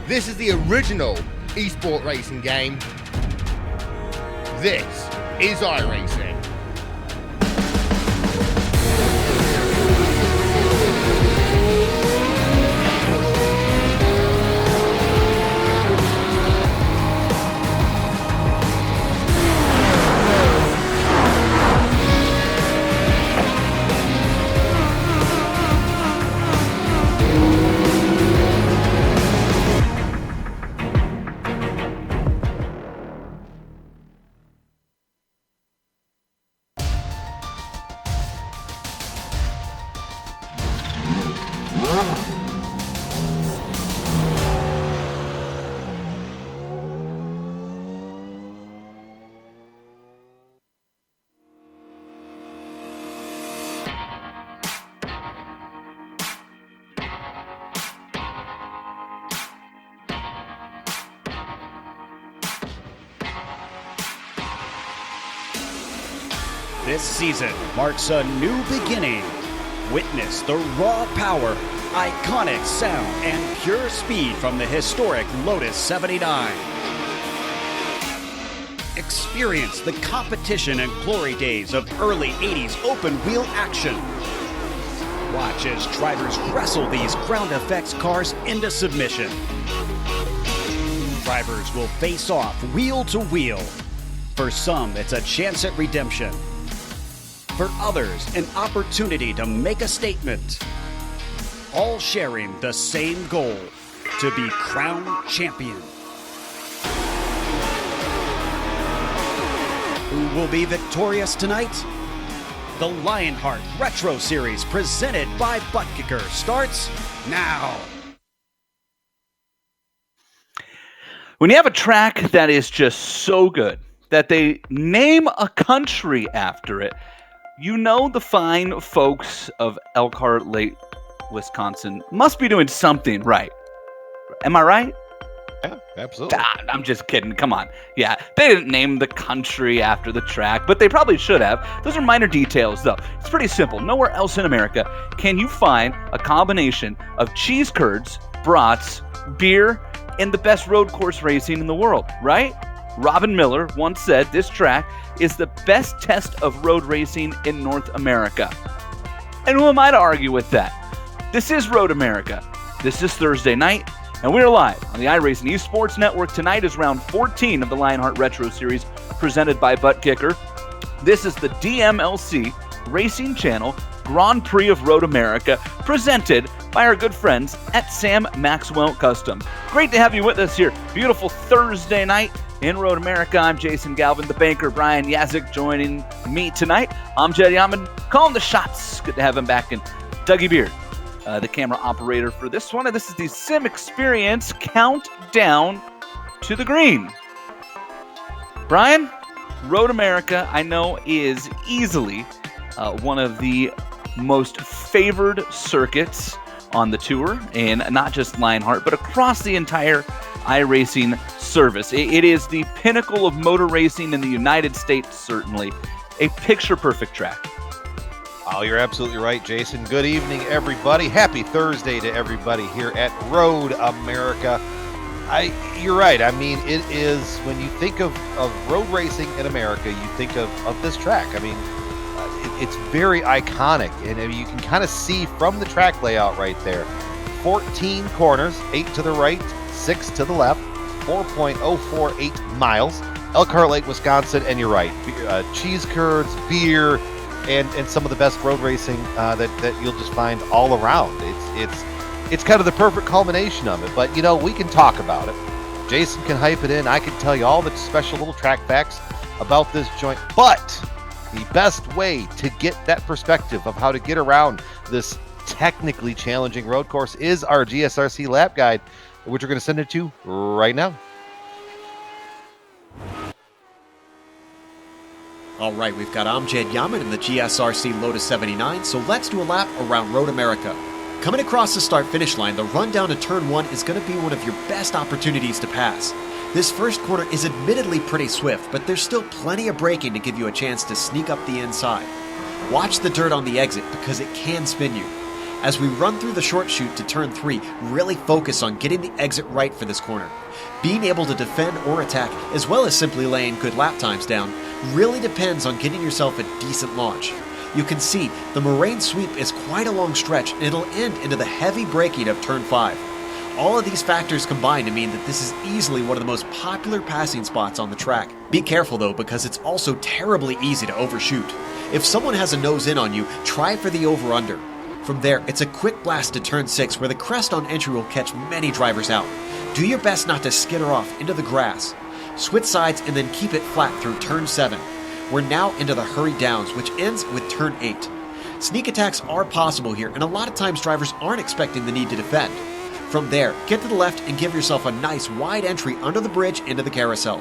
This is the original esport racing game. This is iRacing. This season marks a new beginning. Witness the raw power, iconic sound, and pure speed from the historic Lotus 79. Experience the competition and glory days of early 80s open-wheel action. Watch as drivers wrestle these ground effects cars into submission. Drivers will face off wheel to wheel. For some, it's a chance at redemption. For others, an opportunity to make a statement. All sharing the same goal, to be crowned champion. Who will be victorious tonight? The Lionheart Retro Series presented by Butt Kicker starts now. When you have a track that is just so good that they name a country after it, you know the fine folks of Elkhart Lake, Wisconsin must be doing something right. Am I right? Yeah, absolutely. I'm just kidding. Come on. Yeah, they didn't name the country after the track, but they probably should have. Those are minor details, though. It's pretty simple. Nowhere else in America can you find a combination of cheese curds, brats, beer, and the best road course racing in the world, right? Robin Miller once said this track is the best test of road racing in North America. And who am I to argue with that? This is Road America. This is Thursday night, and we're live on the iRacing Esports Network. Tonight is round 14 of the Lionheart Retro Series presented by Butt Kicker. This is the DMLC Racing Channel Grand Prix of Road America presented by our good friends at Sam Maxwell Custom. Great to have you with us here. Beautiful Thursday night in Road America. I'm Jason Galvin, the banker. Brian Yazik joining me tonight. I'm Jed Yaman, calling the shots. Good to have him back. And Dougie Beard, the camera operator for this one. And this is the Sim Experience Countdown to the Green. Brian, Road America, I know, is easily one of the most favored circuits on the tour, and not just Lionheart, but across the entire iRacing service. It is the pinnacle of motor racing in the United States, certainly. A picture-perfect track. Oh, you're absolutely right, Jason. Good evening, everybody. Happy Thursday to everybody here at Road America. You're right. I mean, it is, when you think of road racing in America, you think of this track. I mean, it's very iconic, and you can kind of see from the track layout right there. 14 corners, 8 to the right, 6 to the left, 4.048 miles. Elkhart Lake, Wisconsin, and you're right. Cheese curds, beer, and some of the best road racing that you'll just find all around. It's kind of the perfect culmination of it. But, you know, we can talk about it. Jason can hype it in. I can tell you all the special little track facts about this joint. But the best way to get that perspective of how to get around this technically challenging road course is our GSRC lap guide, which we're going to send it to right now. All right, we've got Amjad Yaman in the GSRC Lotus 79, so let's do a lap around Road America. Coming across the start-finish line, the run down to turn 1 is going to be one of your best opportunities to pass. This first corner is admittedly pretty swift, but there's still plenty of braking to give you a chance to sneak up the inside. Watch the dirt on the exit because it can spin you. As we run through the short chute to turn 3, really focus on getting the exit right for this corner. Being able to defend or attack, as well as simply laying good lap times down, really depends on getting yourself a decent launch. You can see the moraine sweep is quite a long stretch, and it'll end into the heavy braking of turn 5. All of these factors combine to mean that this is easily one of the most popular passing spots on the track. Be careful though, because it's also terribly easy to overshoot. If someone has a nose in on you, try for the over-under. From there, it's a quick blast to turn 6 where the crest on entry will catch many drivers out. Do your best not to skitter off into the grass. Switch sides and then keep it flat through turn 7. We're now into the hurry downs, which ends with turn 8. Sneak attacks are possible here, and a lot of times drivers aren't expecting the need to defend. From there, get to the left and give yourself a nice wide entry under the bridge into the carousel.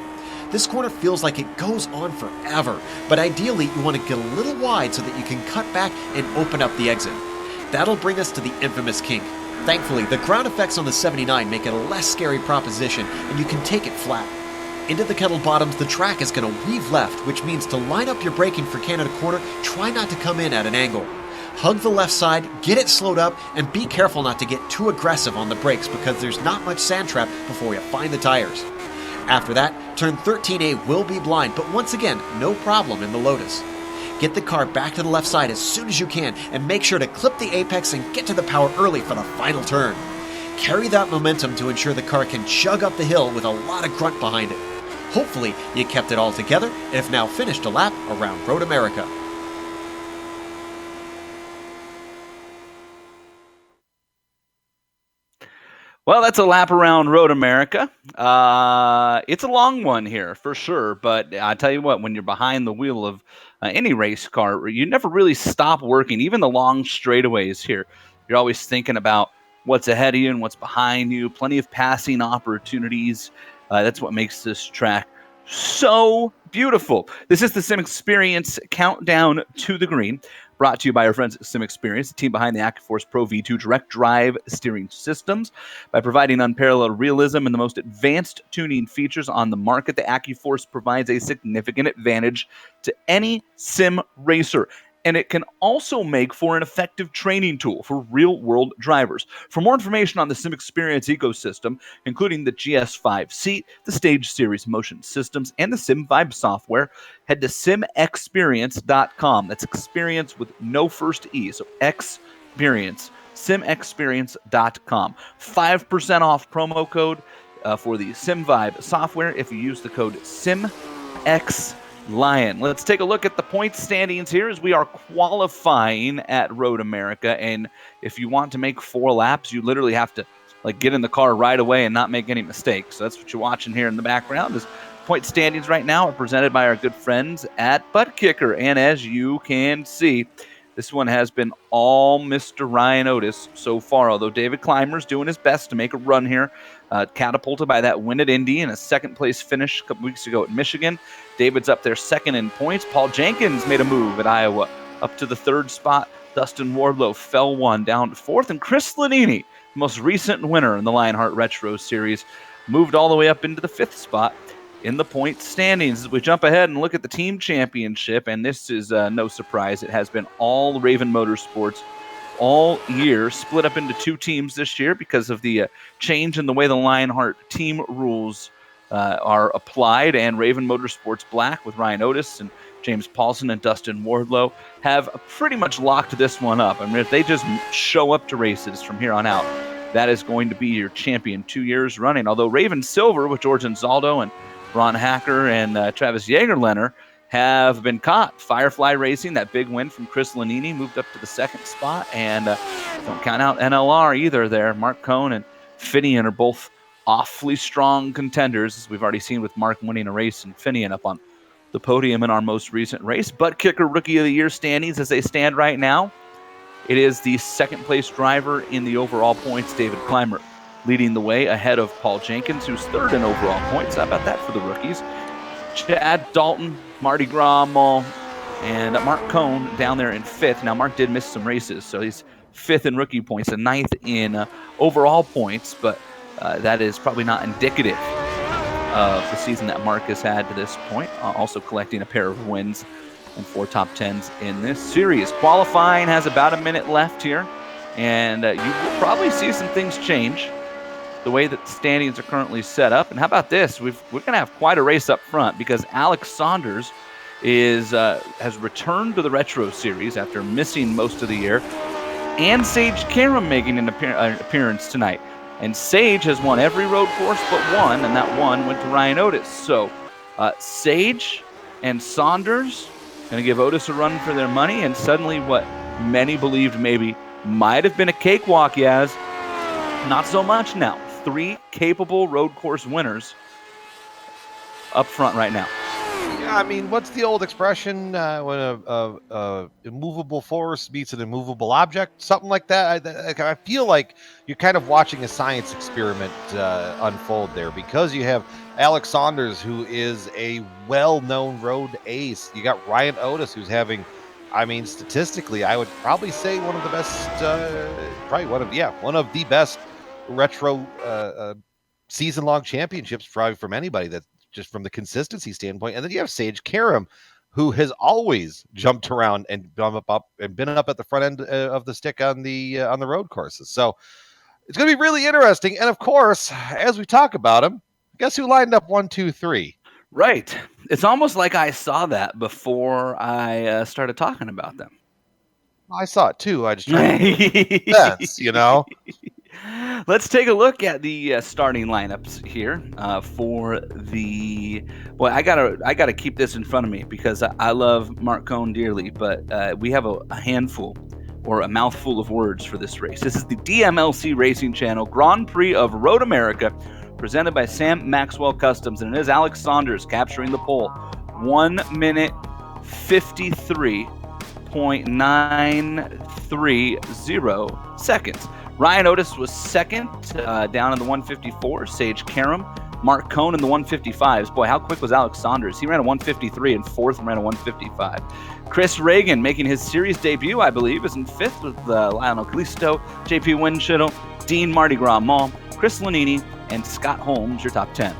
This corner feels like it goes on forever, but ideally you want to get a little wide so that you can cut back and open up the exit. That'll bring us to the infamous kink. Thankfully, the ground effects on the 79 make it a less scary proposition, and you can take it flat. Into the kettle bottoms, the track is going to weave left, which means to line up your braking for Canada Corner, try not to come in at an angle. Hug the left side, get it slowed up, and be careful not to get too aggressive on the brakes because there's not much sand trap before you find the tires. After that, turn 13A will be blind, but once again, no problem in the Lotus. Get the car back to the left side as soon as you can, and make sure to clip the apex and get to the power early for the final turn. Carry that momentum to ensure the car can chug up the hill with a lot of grunt behind it. Hopefully, you kept it all together and have now finished a lap around Road America. Well, that's a lap around Road America. It's a long one here, for sure. But I tell you what, when you're behind the wheel of any race car, you never really stop working. Even the long straightaways here, you're always thinking about what's ahead of you and what's behind you. Plenty of passing opportunities. That's what makes this track so beautiful. This is the Sim Experience Countdown to the Green, brought to you by our friends at Sim Experience, the team behind the AccuForce Pro V2 direct drive steering systems. By providing unparalleled realism and the most advanced tuning features on the market, the AccuForce provides a significant advantage to any sim racer. And it can also make for an effective training tool for real-world drivers. For more information on the Sim Experience ecosystem, including the GS5 seat, the Stage Series motion systems, and the Sim Vibe software, head to simexperience.com. That's experience with no first E, so experience, simexperience.com. 5% off promo code for the Sim Vibe software if you use the code SIMXLion. Let's take a look at the point standings here as we are qualifying at Road America. And if you want to make 4 laps, you literally have to get in the car right away and not make any mistakes. So that's what you're watching here in the background. Is point standings right now are presented by our good friends at Butt Kicker. And as you can see, this one has been all Mr. Ryan Otis so far, although David Clymer's doing his best to make a run here, catapulted by that win at Indy and a second-place finish a couple weeks ago at Michigan. David's up there second in points. Paul Jenkins made a move at Iowa up to the 3rd spot. Dustin Wardlow fell 1 down to 4th. And Chris Lanini, the most recent winner in the Lionheart Retro Series, moved all the way up into the 5th spot in the point standings. As we jump ahead and look at the team championship, and this is no surprise, it has been all Raven Motorsports all year, split up into 2 teams this year because of the change in the way the Lionheart team rules are applied, and Raven Motorsports Black with Ryan Otis and James Paulson and Dustin Wardlow have pretty much locked this one up. I mean, if they just show up to races from here on out, that is going to be your champion 2 years running. Although Raven Silver with George Anzaldo and Ron Hacker and Travis Jaegerlener have been caught. Firefly Racing, that big win from Chris Lanini, moved up to the 2nd spot. And don't count out NLR either there. Mark Cohn and Finian are both awfully strong contenders, as we've already seen with Mark winning a race and Finian up on the podium in our most recent race. Butt Kicker Rookie of the Year standings as they stand right now. It is the 2nd-place driver in the overall points, David Clymer, leading the way ahead of Paul Jenkins, who's 3rd in overall points. How about that for the rookies? Chad Dalton, Marty Grommel, and Mark Cohn down there in 5th. Now, Mark did miss some races, so he's 5th in rookie points and 9th in overall points, but that is probably not indicative of the season that Mark has had to this point, also collecting a pair of wins and 4 top 10s in this series. Qualifying has about a minute left here, and you will probably see some things change the way that the standings are currently set up. And how about this? We're going to have quite a race up front because Alex Saunders has returned to the Retro Series after missing most of the year, and Sage Karam making an appearance tonight. And Sage has won every road course but one, and that one went to Ryan Otis. So Sage and Saunders going to give Otis a run for their money, and suddenly what many believed maybe might have been a cakewalk, Yaz, not so much now. 3 capable road course winners up front right now. Yeah, I mean, what's the old expression when a immovable force meets an immovable object? Something like that. I feel like you're kind of watching a science experiment unfold there, because you have Alex Saunders, who is a well-known road ace. You got Ryan Otis, who's having, I mean, statistically, I would probably say one of the best, one of the best retro season-long championships probably from anybody, that's just from the consistency standpoint. And then you have Sage Karam, who has always jumped around and been up at the front end of the stick on the road courses. So it's going to be really interesting. And of course, as we talk about him, guess who lined up 1, 2, 3? Right. It's almost like I saw that before I started talking about them. I saw it too. I just tried to sense, you know. Let's take a look at the starting lineups here for the. Boy, I gotta keep this in front of me because I love Mark Cohn dearly, but we have a handful or a mouthful of words for this race. This is the DMLC Racing Channel Grand Prix of Road America, presented by Sam Maxwell Customs, and it is Alex Saunders capturing the pole. 1 minute 53.930 seconds. Ryan Otis was second, down in the 154. Sage Karam Mark Cohn in the 155s. Boy, how quick was Alex Saunders? He ran a 153 in fourth and ran a 155. Chris Reagan making his series debut, I believe, is in fifth with Lionel Calisto, JP Winchittle, Dean Mardi Gras Mall, Chris Lanini, and Scott Holmes, your top 10.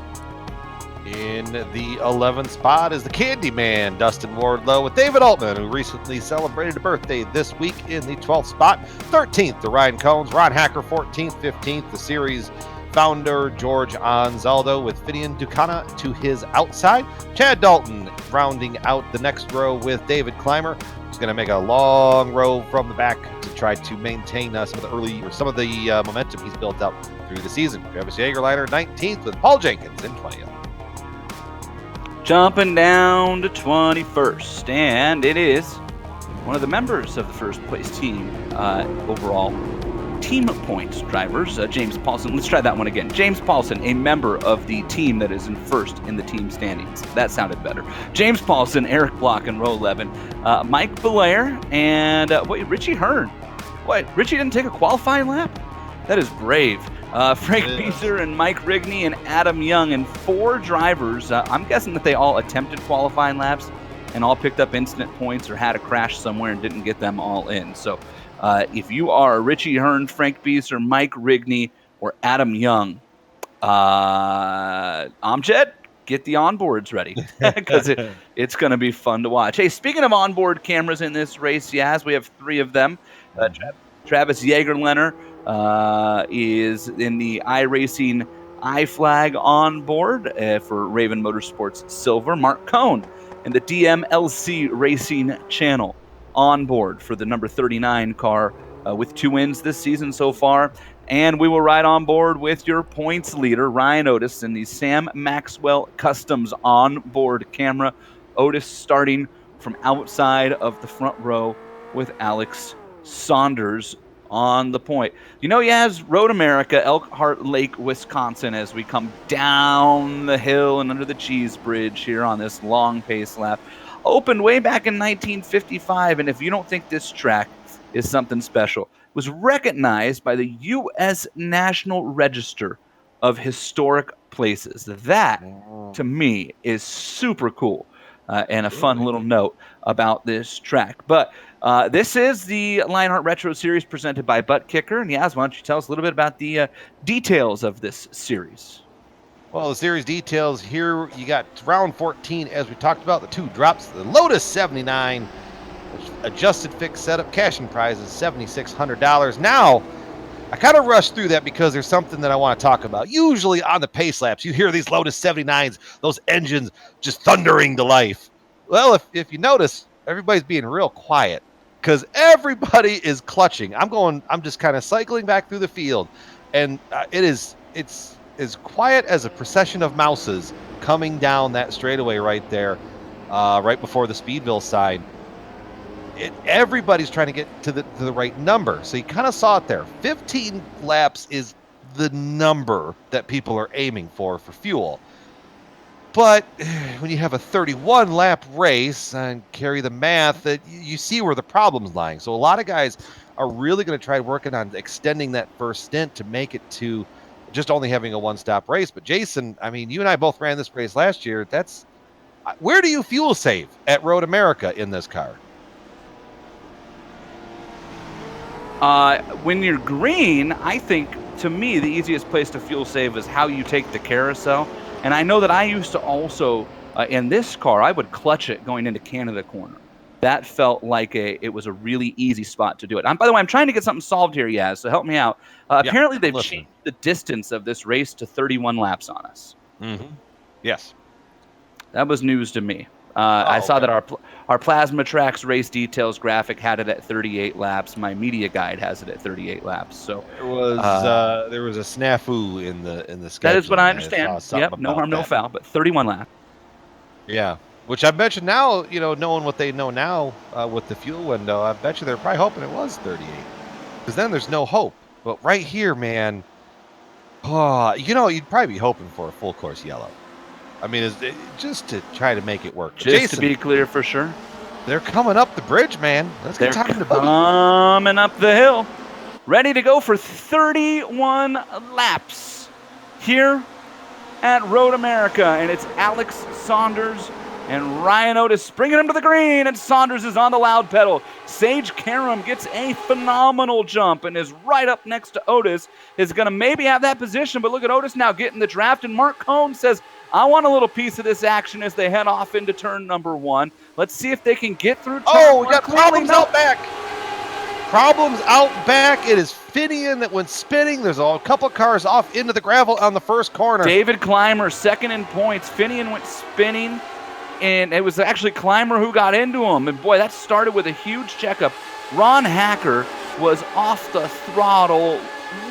In the 11th spot is the Candyman, Dustin Wardlow, with David Altman, who recently celebrated a birthday this week in the 12th spot. 13th, the Ryan Cones, Ron Hacker, 14th, 15th, the series founder, George Anzaldo, with Fidian Ducana to his outside. Chad Dalton rounding out the next row with David Clymer, who's going to make a long row from the back to try to maintain some of the momentum he's built up through the season. Travis Jagerliner, 19th, with Paul Jenkins in 20th. Jumping down to 21st, and it is one of the members of the first place team overall team points drivers, James Paulson. Let's try that one again. James Paulson, a member of the team that is in first in the team standings. That sounded better. James Paulson, Eric Block in row 11, Mike Belair, and Richie Hearn. What? Richie didn't take a qualifying lap? That is brave. Frank Beezer and Mike Rigney and Adam Young, and 4 drivers. I'm guessing that they all attempted qualifying laps and all picked up instant points or had a crash somewhere and didn't get them all in. So if you are Richie Hearn, Frank Beezer, Mike Rigney, or Adam Young, Amjad, get the onboards ready because it's going to be fun to watch. Hey, speaking of onboard cameras in this race, we have 3 of them. Travis Jagerliner is in the iRacing iFlag on board for Raven Motorsports Silver. Mark Cohn in the DMLC Racing channel on board for the number 39 car with 2 wins this season so far. And we will ride on board with your points leader, Ryan Otis, in the Sam Maxwell Customs on board camera. Otis starting from outside of the front row with Alex Saunders on the point. Road America, Elkhart Lake, Wisconsin, as we come down the hill and under the cheese bridge here on this long pace lap. Opened way back in 1955, and if you don't think this track is something special, it was recognized by the U.S. National Register of Historic Places. That, to me, is super cool and a fun little note about this track. But this is the Lionheart Retro Series presented by Butt Kicker. And Yaz, why don't you tell us a little bit about the details of this series? Well, the series details here, you got round 14, as we talked about, the 2 drops, the Lotus 79, adjusted fixed setup, cashing prize is $7,600. Now, I kind of rushed through that because there's something that I want to talk about. Usually on the pace laps, you hear these Lotus 79s, those engines just thundering to life. Well, if you notice, everybody's being real quiet because everybody is clutching. I'm just kind of cycling back through the field, and it's as quiet as a procession of mouses coming down that straightaway right there, right before the Speedville sign. Everybody's trying to get to the right number. So you kind of saw it there. 15 laps is the number that people are aiming for fuel. But when you have a 31 lap race and carry the math, that you see where the problem's lying. So a lot of guys are really going to try working on extending that first stint to make it to just only having a one-stop race. But Jason, I mean, you and I both ran this race last year. Where do you fuel save at Road America in this car? When you're green, I think, to me, the easiest place to fuel save is how you take the carousel. And I know that I used to also, in this car, I would clutch it going into Canada corner. That felt like it was a really easy spot to do it. By the way, I'm trying to get something solved here, Yaz, so help me out. Apparently, they've changed the distance of this race to 31 laps on us. Mm-hmm. Yes. That was news to me. I saw that our Plasma Tracks race details graphic had it at 38 laps. My media guide has it at 38 laps. So there was a snafu in the schedule. That is what I understand. Yep, no harm, no foul. But 31 laps. Yeah, which I bet you now, knowing what they know now with the fuel window, I bet you they're probably hoping it was 38, because then there's no hope. But right here, man, you'd probably be hoping for a full course yellow. I mean, just to try to make it work. Just Jason, to be clear for sure. They're coming up the bridge, man. Let's get talking about coming up the hill. Ready to go for 31 laps here at Road America, and it's Alex Saunders and Ryan Otis bringing him to the green, and Saunders is on the loud pedal. Sage Karam gets a phenomenal jump and is right up next to Otis. Is going to maybe have that position, but look at Otis now getting the draft, and Mark Cohn says, I want a little piece of this action as they head off into turn number 1. Let's see if they can get through turn 1. We got problems out back. Problems out back. It is Finian that went spinning. There's a couple cars off into the gravel on the first corner. David Clymer second in points. Finian went spinning, and it was actually Clymer who got into him. And boy, that started with a huge checkup. Ron Hacker was off the throttle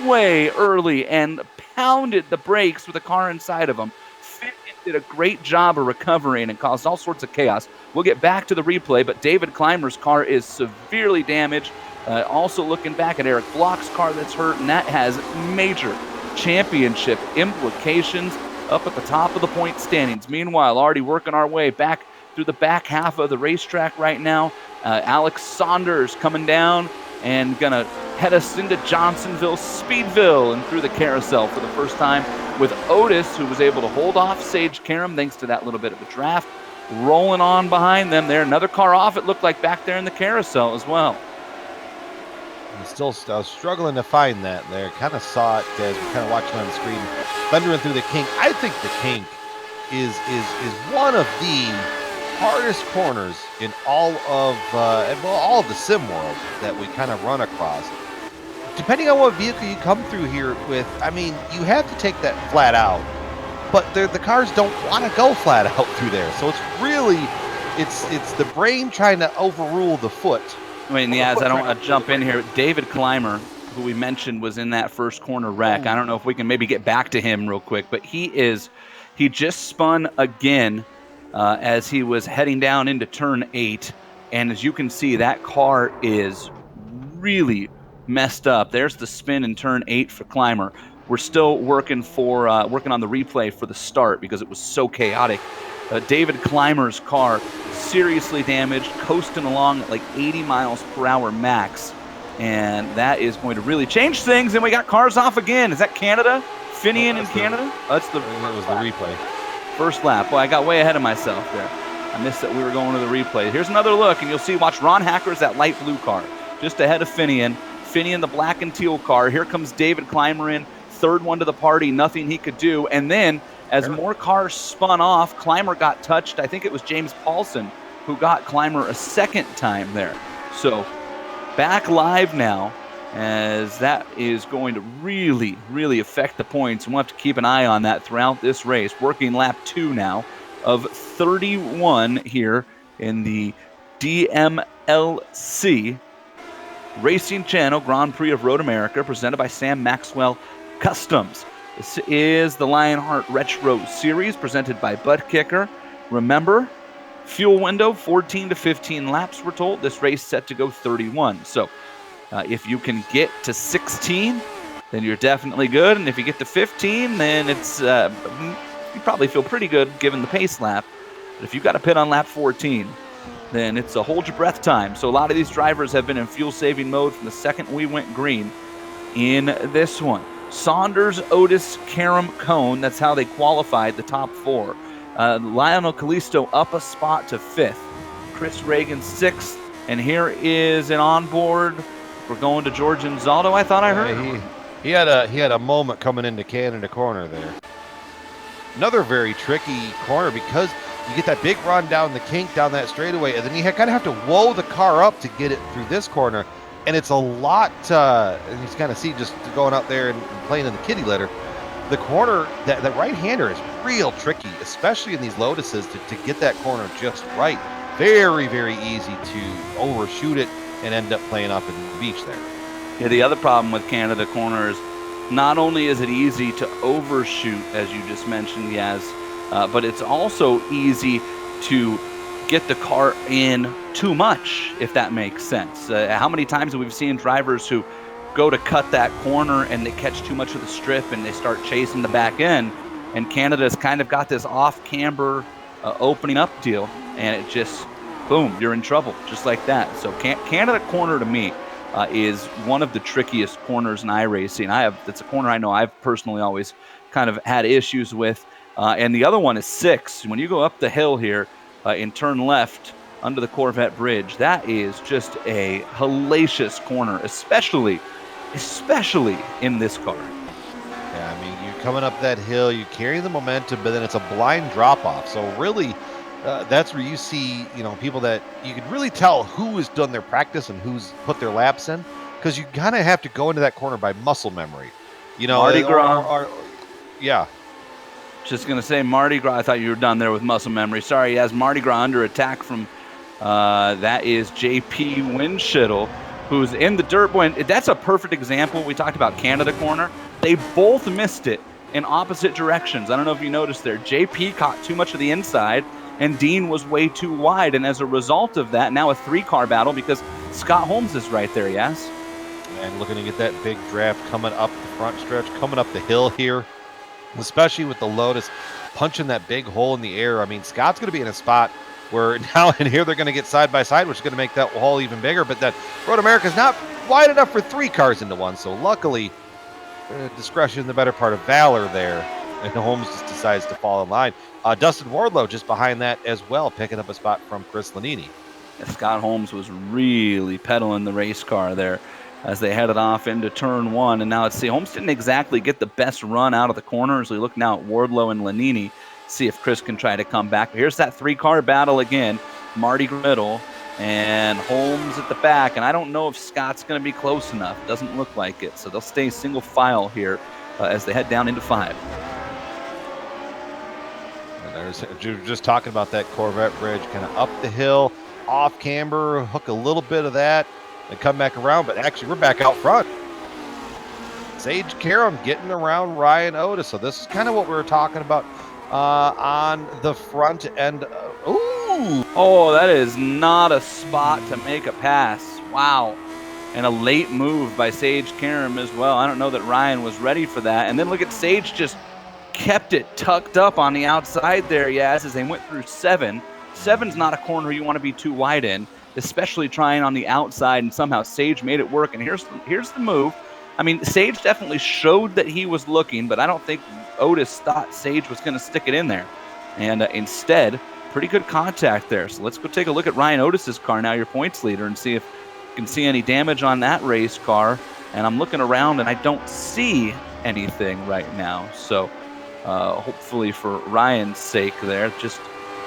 way early and pounded the brakes with a car inside of him. Finian did a great job of recovering and caused all sorts of chaos. We'll get back to the replay, but David Clymer's car is severely damaged. Also looking back at Eric Block's car that's hurt, and that has major championship implications up at the top of the point standings. Meanwhile, already working our way back through the back half of the racetrack right now. Alex Saunders coming down and going to head us into Johnsonville, Speedville, and through the carousel for the first time with Otis, who was able to hold off Sage Karam thanks to that little bit of a draft. Rolling on behind them there. Another car off, it looked like, back there in the carousel as well. I was struggling to find that there. Kind of saw it as we're kind of watching on the screen. Thundering through the kink. I think the kink is one of the hardest corners in all of the sim world that we kind of run across. Depending on what vehicle you come through here with, I mean, you have to take that flat out, but the cars don't want to go flat out through there. So it's really, it's the brain trying to overrule the foot. I mean, I don't want to jump in here. David Clymer, who we mentioned was in that first corner wreck. I don't know if we can maybe get back to him real quick, but he just spun again as he was heading down into turn 8. And as you can see, that car is really messed up. There's the spin in turn 8 for Clymer. We're still working on the replay for the start because it was so chaotic. David Clymer's car seriously damaged, coasting along at like 80 miles per hour max. And that is going to really change things. And we got cars off again. Is that Canada? Finian in Canada? That was the replay. First lap. Boy, I got way ahead of myself there. I missed that we were going to the replay. Here's another look, and you'll see, watch Ron Hacker's that light blue car, just ahead of Finian. Finian, the black and teal car. Here comes David Clymer in, third one to the party, nothing he could do. And then, as more cars spun off, Clymer got touched. I think it was James Paulson who got Clymer a second time there. So, back live now, as that is going to really, really affect the points. And we'll have to keep an eye on that throughout this race. Working lap 2 now of 31 here in the DMLC Racing Channel Grand Prix of Road America, presented by Sam Maxwell Customs. This is the Lionheart Retro Series, presented by Butt Kicker. Remember, fuel window 14 to 15 laps, we're told. This race set to go 31. So if you can get to 16, then you're definitely good. And if you get to 15, then it's you probably feel pretty good given the pace lap. But if you've got to pit on lap 14, then it's a hold your breath time. So a lot of these drivers have been in fuel-saving mode from the second we went green in this one. Saunders, Otis, Karam, Cohn, that's how they qualified the top 4. Lionel Callisto up a spot to 5th. Chris Reagan 6th. And here is an onboard. We're going to George Inzaldo, I thought I heard. Yeah, he had a moment coming into Canada corner there. Another very tricky corner because you get that big run down the kink, down that straightaway, and then you kind of have to whoa the car up to get it through this corner. And it's a lot, and you kind of see just going out there and playing in the kitty litter. The corner, that right-hander is real tricky, especially in these Lotuses, to get that corner just right. Very, very easy to overshoot it and end up playing up in the beach there. Yeah, the other problem with Canada corner is not only is it easy to overshoot, as you just mentioned, Yaz, but it's also easy to get the car in too much, if that makes sense. How many times have we seen drivers who go to cut that corner and they catch too much of the strip and they start chasing the back end, and Canada's kind of got this off-camber opening up deal, and it just, boom, you're in trouble, just like that. So Canada corner to me is one of the trickiest corners in iRacing. It's a corner I know I've personally always kind of had issues with. And the other one is 6. When you go up the hill here in turn left under the Corvette bridge, that is just a hellacious corner, especially in this car. Yeah, I mean, you're coming up that hill, you carry the momentum, but then it's a blind drop-off. So really, that's where you see, people that you can really tell who has done their practice and who's put their laps in, because you kind of have to go into that corner by muscle memory. Mardi Gras. Yeah. Just going to say Mardi Gras. I thought you were done there with muscle memory. Sorry, he has Mardi Gras under attack from, that is JP Winshittle, who's in the dirt. Boy, that's a perfect example. We talked about Canada corner. They both missed it in opposite directions. I don't know if you noticed there. JP caught too much of the inside, and Dean was way too wide. And as a result of that, now a 3-car battle because Scott Holmes is right there, yes? And looking to get that big draft coming up the front stretch, coming up the hill here, especially with the Lotus punching that big hole in the air. I mean, Scott's going to be in a spot where now and here they're going to get side by side, which is going to make that hole even bigger. But that Road America is not wide enough for 3 cars into one. So luckily, discretion, the better part of valor there. And Holmes just decides to fall in line. Dustin Wardlow just behind that as well, picking up a spot from Chris Lanini. Yeah, Scott Holmes was really pedaling the race car there as they headed off into turn 1. And now let's see, Holmes didn't exactly get the best run out of the corner as we look now at Wardlow and Lanini, see if Chris can try to come back. But here's that 3-car battle again. Marty Griddle and Holmes at the back. And I don't know if Scott's going to be close enough. Doesn't look like it. So they'll stay single file here as they head down into 5. And there's just talking about that Corvette bridge, kind of up the hill, off camber, hook a little bit of that, and come back around. But actually, we're back out front. Sage Karam getting around Ryan Otis. So this is kind of what we were talking about on the front end. Ooh! Oh, that is not a spot to make a pass. Wow. And a late move by Sage Karam as well. I don't know that Ryan was ready for that. And then look at Sage just kept it tucked up on the outside there, yes, as they went through 7. 7's not a corner you want to be too wide in, especially trying on the outside, and somehow Sage made it work. And here's the move. I mean, Sage definitely showed that he was looking, but I don't think Otis thought Sage was going to stick it in there. And instead, pretty good contact there. So let's go take a look at Ryan Otis's car now, your points leader, and see if you can see any damage on that race car. And I'm looking around, and I don't see anything right now. So hopefully for Ryan's sake there, just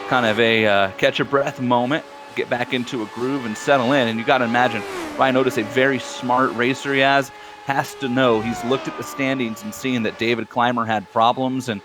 kind of a catch a breath moment, get back into a groove and settle in. And you got to imagine Ryan Otis, a very smart racer he has to know. He's looked at the standings and seen that David Clymer had problems, and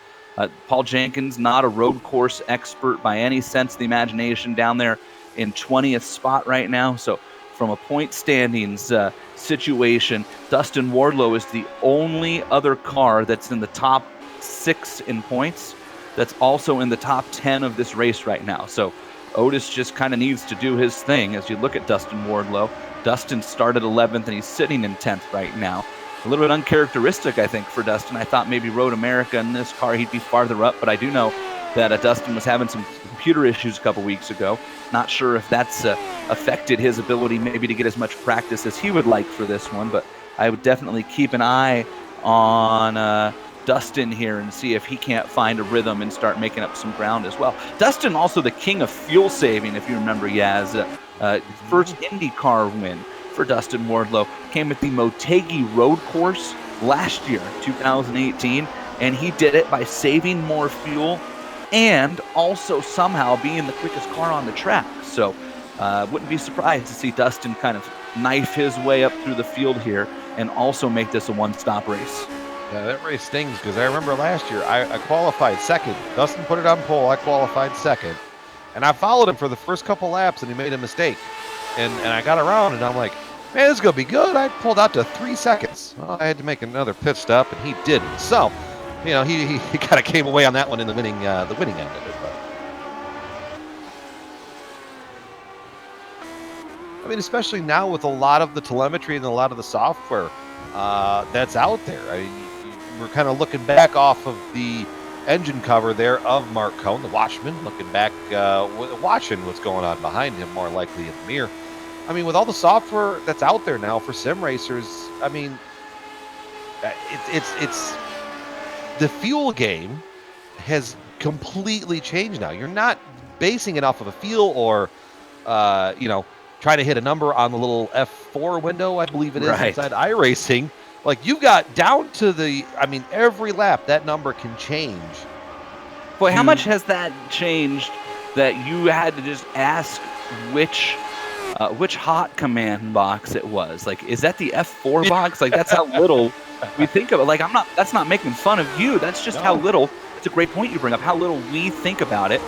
Paul Jenkins, not a road course expert by any sense of the imagination, down there in 20th spot right now. So from a point standings situation, Dustin Wardlow is the only other car that's in the top 6 in points that's also in the top 10 of this race right now. So Otis just kind of needs to do his thing. As you look at Dustin Wardlow, Dustin started 11th and he's sitting in 10th right now. A little bit uncharacteristic, I think, for Dustin. I thought maybe Road America in this car he'd be farther up, but I do know that Dustin was having some computer issues a couple weeks ago. Not sure if that's affected his ability maybe to get as much practice as he would like for this one, but I would definitely keep an eye on Dustin here and see if he can't find a rhythm and start making up some ground as well. Dustin also the king of fuel saving, if you remember, Yaz. First IndyCar win for Dustin Wardlow came at the Motegi Road Course last year, 2018, and he did it by saving more fuel and also somehow being the quickest car on the track. So wouldn't be surprised to see Dustin kind of knife his way up through the field here and also make this a one-stop race. Yeah, that race stings because I remember last year I qualified second. Dustin put it on pole. I qualified second. And I followed him for the first couple laps, and he made a mistake. And I got around, and I'm like, man, this is going to be good. I pulled out to 3 seconds. Well, I had to make another pit stop, and he didn't. So, you know, he kind of came away on that one in the winning end of it. But I mean, especially now with a lot of the telemetry and a lot of the software that's out there. I mean, we're kind of looking back off of the engine cover there of Mark Cohn, the Watchman, looking back, watching what's going on behind him, more likely in the mirror. I mean, with all the software that's out there now for sim racers, I mean, it's the fuel game has completely changed now. You're not basing it off of a feel or, trying to hit a number on the little F4 window, I believe it is, Right. inside iRacing. Like, you've got down to every lap, that number can change. Boy, how much has that changed that you had to just ask which hot command box it was? Like, is that the F4 box? Like, that's how little we think of it. Like, that's not making fun of you. That's just how little. It's a great point you bring up. How little we think about it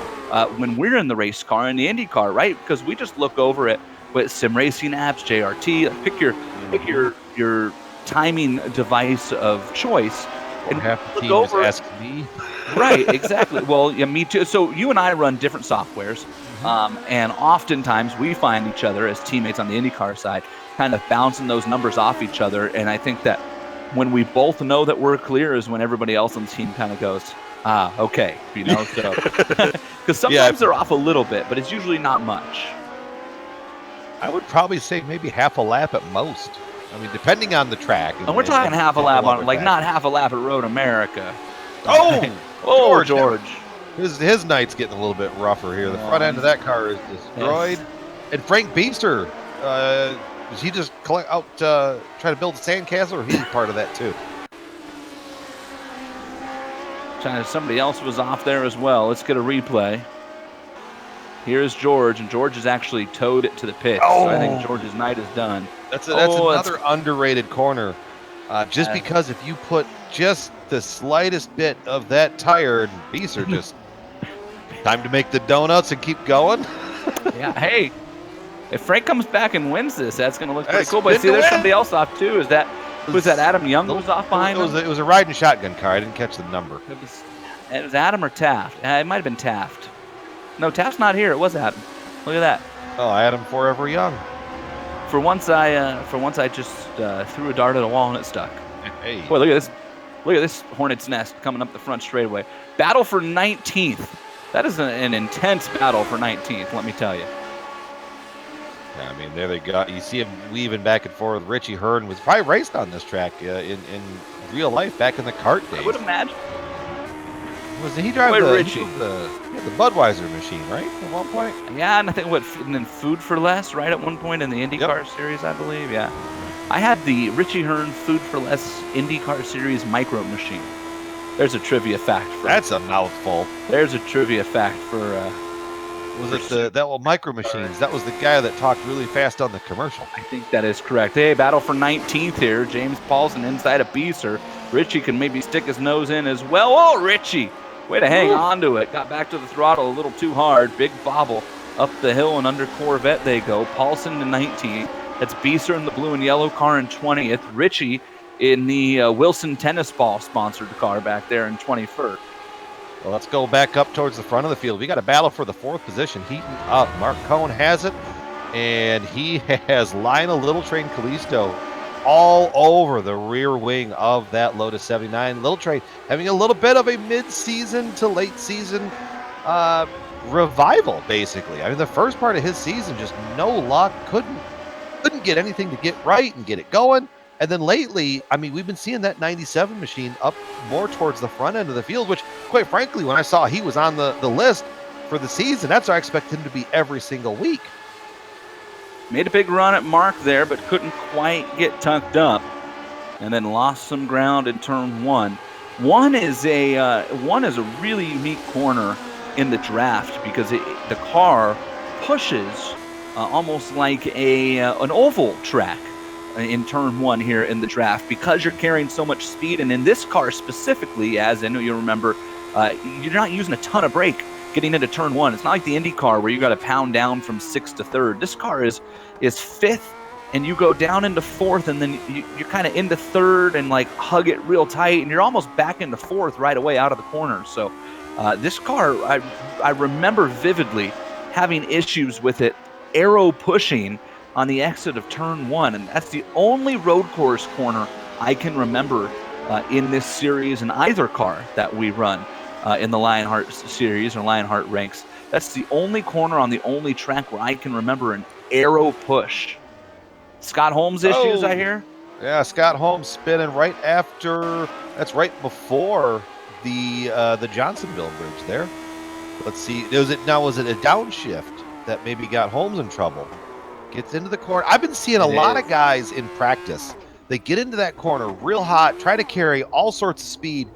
when we're in the race car and the Indy car, right? Because we just look over it with sim racing apps, JRT. Pick your timing device of choice. And half the team just asks me. Right, exactly. Well, yeah, me too. So you and I run different softwares, and oftentimes we find each other as teammates on the IndyCar side, kind of bouncing those numbers off each other. And I think that when we both know that we're clear is when everybody else on the team kind of goes, okay, So because sometimes they're off a little bit, but it's usually not much. I would probably say maybe half a lap at most. I mean, depending on the track. And we're talking half a lap on, like, not half a lap at Road America. Oh, George. His night's getting a little bit rougher here. The front end of that car is destroyed. Yes. And Frank Beaster, is he just out trying to build a sandcastle, or he's part of that too? Somebody else was off there as well. Let's get a replay. Here's George, and George has actually towed it to the pit. So I think George's night is done. That's another underrated corner. Because if you put just the slightest bit of that tire, Beaster just time to make the donuts and keep going. Yeah, hey, if Frank comes back and wins this, that's going to look pretty cool. But see, there's somebody else off too. Was that Adam Young who was off behind him? It was a riding shotgun car. I didn't catch the number. It was Adam or Taft. It might have been Taft. No, Taft's not here. It was Adam. Look at that. Oh, Adam Forever Young. For once I just threw a dart at a wall and it stuck. Hey. Boy, look at this. Look at this hornet's nest coming up the front straightaway. Battle for 19th. That is an intense battle for 19th, let me tell you. Yeah, I mean, there they go. You see him weaving back and forth. Richie Hearn was probably raced on this track in real life back in the kart days. I would imagine. Was he driving the Budweiser machine, right? At one point? Yeah, and I think and then Food for Less, right? At one point in the IndyCar series, I believe. Yeah. I had the Richie Hearn Food for Less IndyCar Series micro machine. There's a trivia fact. That's a mouthful. There's a trivia fact for. Was it that Micro Machines? That was the guy that talked really fast on the commercial. I think that is correct. Hey, battle for 19th here. James Paulson inside a Beaster. Richie can maybe stick his nose in as well. Oh, Richie! Way to hang on to it. Got back to the throttle a little too hard. Big bobble up the hill and under Corvette they go. Paulson in 19th. That's Beaster in the blue and yellow car in 20th. Richie in the Wilson tennis ball sponsored car back there in 21st. Well, let's go back up towards the front of the field. We got a battle for the fourth position heating up. Mark Cohn has it, and he has Lionel Little Train Callisto all over the rear wing of that Lotus 79. Little Train having a little bit of a mid-season to late season revival, basically. I mean, the first part of his season, just no luck, couldn't get anything to get right and get it going. And then lately, I mean, we've been seeing that 97 machine up more towards the front end of the field, which, quite frankly, when I saw he was on the list for the season, that's where I expect him to be every single week. Made a big run at Mark there, but couldn't quite get tucked up, and then lost some ground in turn one. One is a really unique corner in the draft because the car pushes almost like an oval track in turn one here in the draft because you're carrying so much speed. And in this car specifically, as I know you remember, you're not using a ton of brake getting into turn one. It's not like the Indy car where you got to pound down from sixth to third. This car is fifth, and you go down into fourth, and then you're kind of into third and like hug it real tight, and you're almost back into fourth right away out of the corner. So this car, I remember vividly having issues with it arrow pushing on the exit of turn one, and that's the only road course corner I can remember in this series in either car that we run in the Lionheart series or Lionheart ranks. That's the only corner on the only track where I can remember an arrow push. Scott Holmes issues, I hear? Yeah, Scott Holmes spinning right after, that's right before the Johnsonville Bridge there. Let's see. Was it a downshift that maybe got Holmes in trouble? Gets into the corner. I've been seeing a lot of guys in practice. They get into that corner real hot, try to carry all sorts of speed,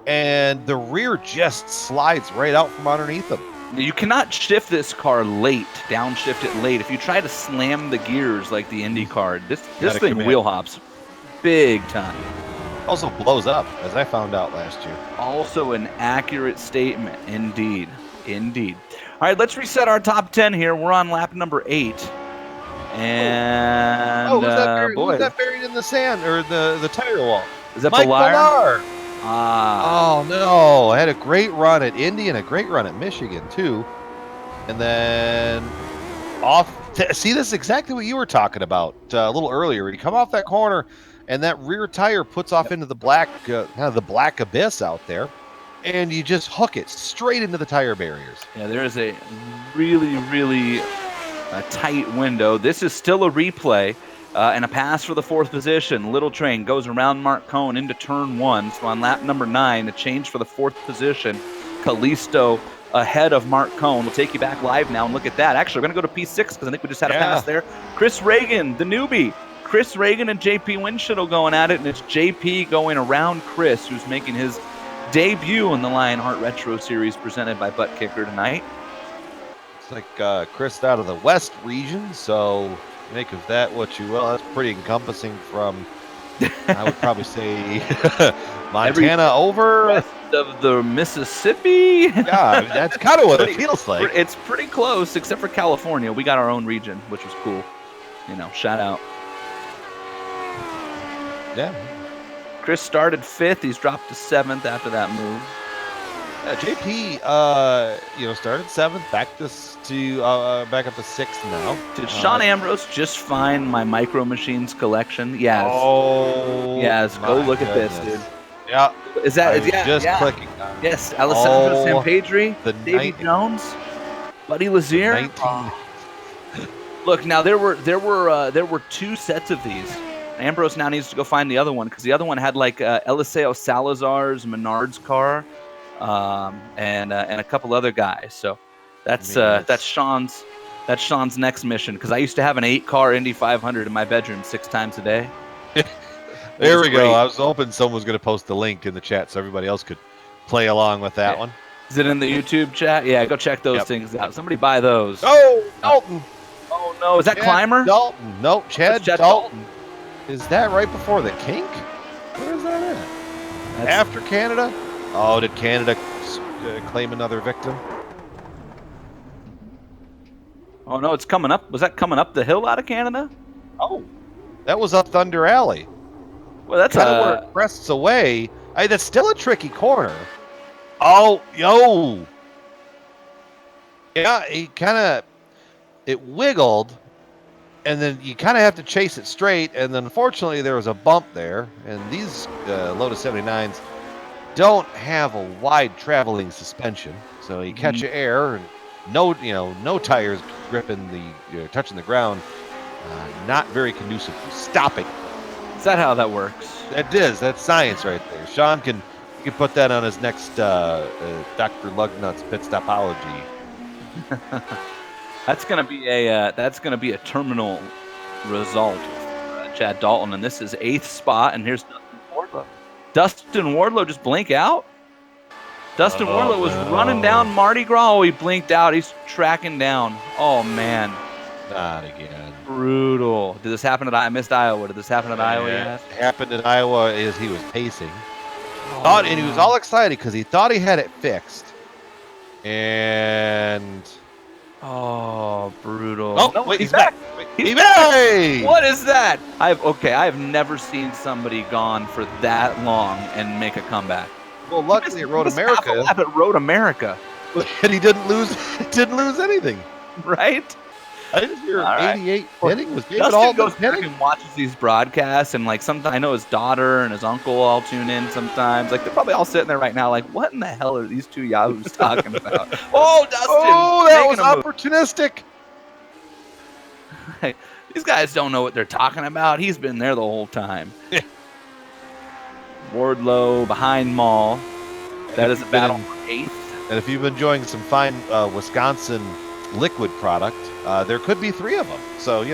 and the rear just slides right out from underneath them. You cannot shift this car late, downshift it late. If you try to slam the gears like the Indy car, this thing wheel hops big time. Also blows up, as I found out last year. Also an accurate statement, indeed. Indeed. All right, let's reset our top 10 here. We're on lap number 8. And was that buried in the sand or the tire wall? Is that Mike Villar? Oh no! I had a great run at Indy and a great run at Michigan too, and then see, this is exactly what you were talking about a little earlier. You come off that corner, and that rear tire puts off into the black, kind of the black abyss out there, and you just hook it straight into the tire barriers. Yeah, there is a really tight window. This is still a replay. And a pass for the 4th position. Little Train goes around Mark Cohn into turn 1. So on lap number 9, a change for the 4th position. Callisto ahead of Mark Cohn. We'll take you back live now and look at that. Actually, we're going to go to P6 because I think we just had a pass there. Chris Reagan, the newbie. Chris Reagan and JP Winshuttle going at it, and it's JP going around Chris, who's making his debut in the Lionheart Retro Series presented by Butt Kicker tonight. It's like Chris out of the West region, so make of that what you will. That's pretty encompassing from, I would probably say, Montana over. West of the Mississippi. Yeah, that's kind of what it feels like. It's pretty close, except for California. We got our own region, which was cool. Shout out. Yeah. Chris started 5th. He's dropped to 7th after that move. Yeah, JP, started 7th, back up to 6th now. Did Sean Ambrose just find my Micro Machines collection? Yes. Oh, yes. Go look at this, dude. Yeah. Is that? Clicking. Yes. Alessandro Sampedri, Davy Jones, Buddy Lazier. Look, now there were 2 sets of these. Ambrose now needs to go find the other one because the other one had like Eliseo Salazar's Menard's car. And a couple other guys. So that's Sean's next mission, because I used to have an 8-car Indy 500 in my bedroom 6 times a day. There we go. I was hoping someone was going to post the link in the chat so everybody else could play along with that one. Is it in the YouTube chat? Yeah, go check those things out. Somebody buy those. Oh, Dalton. Oh no, is that Chad Clymer? Dalton. Nope, Chad Dalton. Is that right before the kink? Where is that at? After Canada? Oh, did Canada claim another victim? Oh, no, it's coming up. Was that coming up the hill out of Canada? Oh, that was up Thunder Alley. Well, that's kind of where it crests away. That's still a tricky corner. Oh, yo. Yeah, it wiggled, and then you kind of have to chase it straight, and then unfortunately there was a bump there, and these Lotus 79s don't have a wide traveling suspension, so you catch air and no tires gripping touching the ground. Not very conducive to stopping. Is that how that works? That is. That's science right there. Sean can put that on his next Dr. Lugnut's pit stopology. That's gonna be a terminal result, Chad Dalton, and this is 8th spot, and here's Dustin Wardlow. Dustin Wardlow just blink out? Dustin Wardlow was running down Mardi Gras. Oh, he blinked out. He's tracking down. Oh, man. Not again. Brutal. Did this happen at I missed Iowa? Did this happen at Iowa yet? It happened at Iowa as he was pacing. And he was all excited because he thought he had it fixed. And... Oh, brutal. Oh, no, wait, he's back. He's back. What is that? I have never seen somebody gone for that long and make a comeback. Well, luckily at Road America. At Road America. And he didn't lose anything. Right? I didn't hear 88 hitting. Was David Dustin goes hitting? back and watches these broadcasts, and sometimes I know his daughter and his uncle all tune in sometimes. They're probably all sitting there right now what in the hell are these 2 yahoos talking about? Oh, Dustin! Oh, that was opportunistic. These guys don't know what they're talking about. He's been there the whole time. Wardlow behind Maul. That is a battle for 8th. And if you've been enjoying some fine Wisconsin liquid product, there could be 3 of them. So,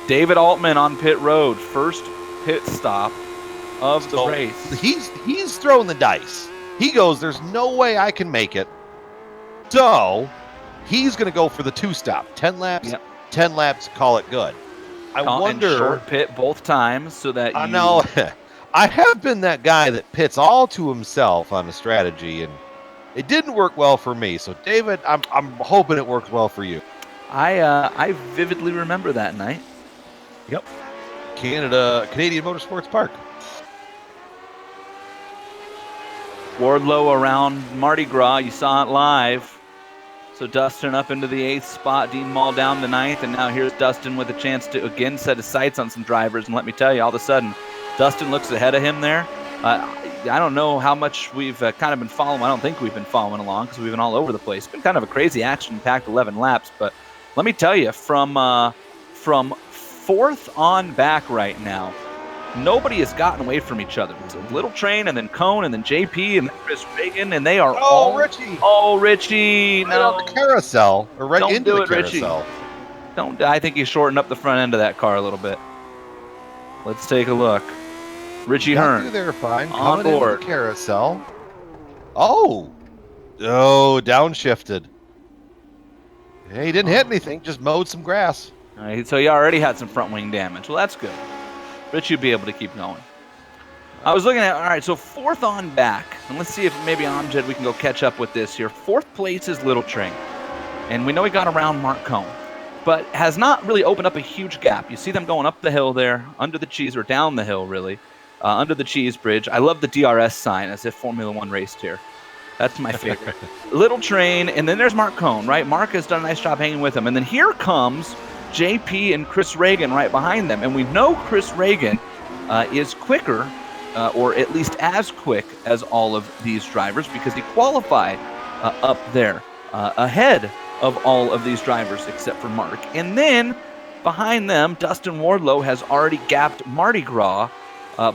David Altman on pit road, first pit stop of the race. He's throwing the dice. He goes, there's no way I can make it. So he's going to go for the 2-stop. 10 laps, 10 laps, call it good. I wonder. And short pit both times so that I know. I have been that guy that pits all to himself on a strategy, and it didn't work well for me. So, David, I'm hoping it works well for you. I vividly remember that night. Yep. Canadian Motorsports Park. Wardlow around Mardi Gras. You saw it live. So Dustin up into the 8th spot. Dean Mall down the 9th. And now here's Dustin with a chance to, again, set his sights on some drivers. And let me tell you, all of a sudden, Dustin looks ahead of him there. I don't know how much we've kind of been following. I don't think we've been following along because we've been all over the place. It's been kind of a crazy action-packed 11 laps. But let me tell you, from 4th on back right now, nobody has gotten away from each other. It's a Little Train and then Cone and then JP and then Chris Reagan, and they are all... Richie! Oh, Richie! Right on the carousel, or right Don't into do the it, carousel. Richie. I think he's shortened up the front end of that car a little bit. Let's take a look. Richie Hearn. They're fine. On Coming board. into the carousel. Oh, downshifted. Hey, he didn't hit anything, just mowed some grass. All right, so he already had some front wing damage. Well, that's good. Richie will be able to keep going. I was looking at, all right, so 4th on back. And let's see if maybe Amjad, we can go catch up with this here. 4th place is Little Train. And we know he got around Mark Cone, but has not really opened up a huge gap. You see them going up the hill there, under the cheese, or down the hill, really, under the cheese bridge. I love the DRS sign, as if Formula One raced here. That's my favorite. Little Train, and then there's Mark Cone, right? Mark has done a nice job hanging with him. And then here comes JP and Chris Reagan right behind them. And we know Chris Reagan is quicker, or at least as quick as all of these drivers, because he qualified up there ahead of all of these drivers except for Mark. And then behind them, Dustin Wardlow has already gapped Mardi Gras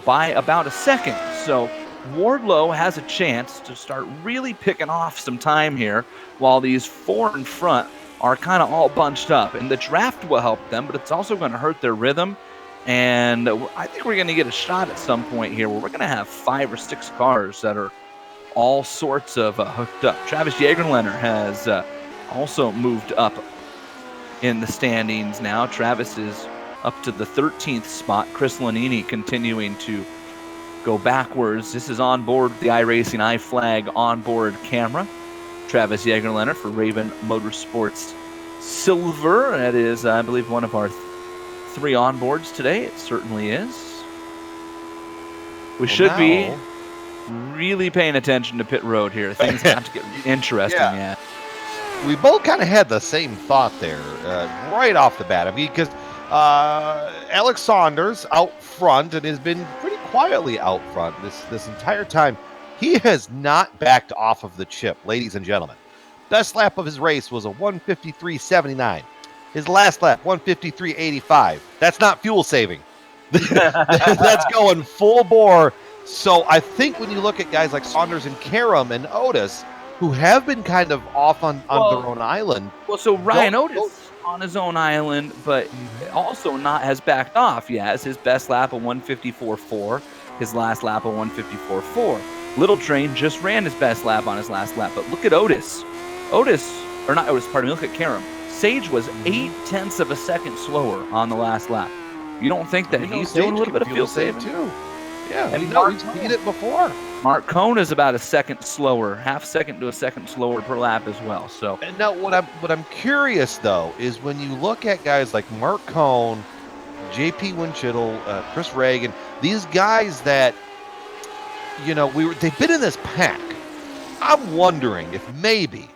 by about a second. So Wardlow has a chance to start really picking off some time here while these 4 in front are kind of all bunched up. And the draft will help them, but it's also going to hurt their rhythm. And I think we're going to get a shot at some point here where we're going to have 5 or 6 cars that are all sorts of hooked up. Travis Jagerlener has also moved up in the standings now. Travis is up to the 13th spot. Chris Lanini continuing to go backwards. This is on board the iRacing iFlag onboard camera. Travis Jagerlener for Raven Motorsports Silver. That is, I believe, one of our 3 onboards today. It certainly is. We should be really paying attention to pit road here. Things have to get interesting. Yeah. We both kind of had the same thought there right off the bat. I mean, because Alex Saunders out front and has been pretty quietly out front this entire time. He has not backed off of the chip, ladies and gentlemen. Best lap of his race was a 1:53.79. His last lap, 1:53.85. That's not fuel saving. That's going full bore. So I think when you look at guys like Saunders and Karam and Otis, who have been kind of off on their own island. Well, so Ryan Otis on his own island, but also has backed off. He has his best lap of 1:54.4, his last lap of 1:54.4. Little Train just ran his best lap on his last lap, but look at Otis. Look at Karam. Sage was 0.8 of a second slower on the last lap. You don't think that he's doing a little bit of fuel saving too? Yeah, and he's beat it before. Mark Cone is about a second slower, half second to a second slower per lap as well. So, and now what I'm curious though is when you look at guys like Mark Cone, JP Winchittle, Chris Reagan, these guys that they've been in this pack. I'm wondering if maybe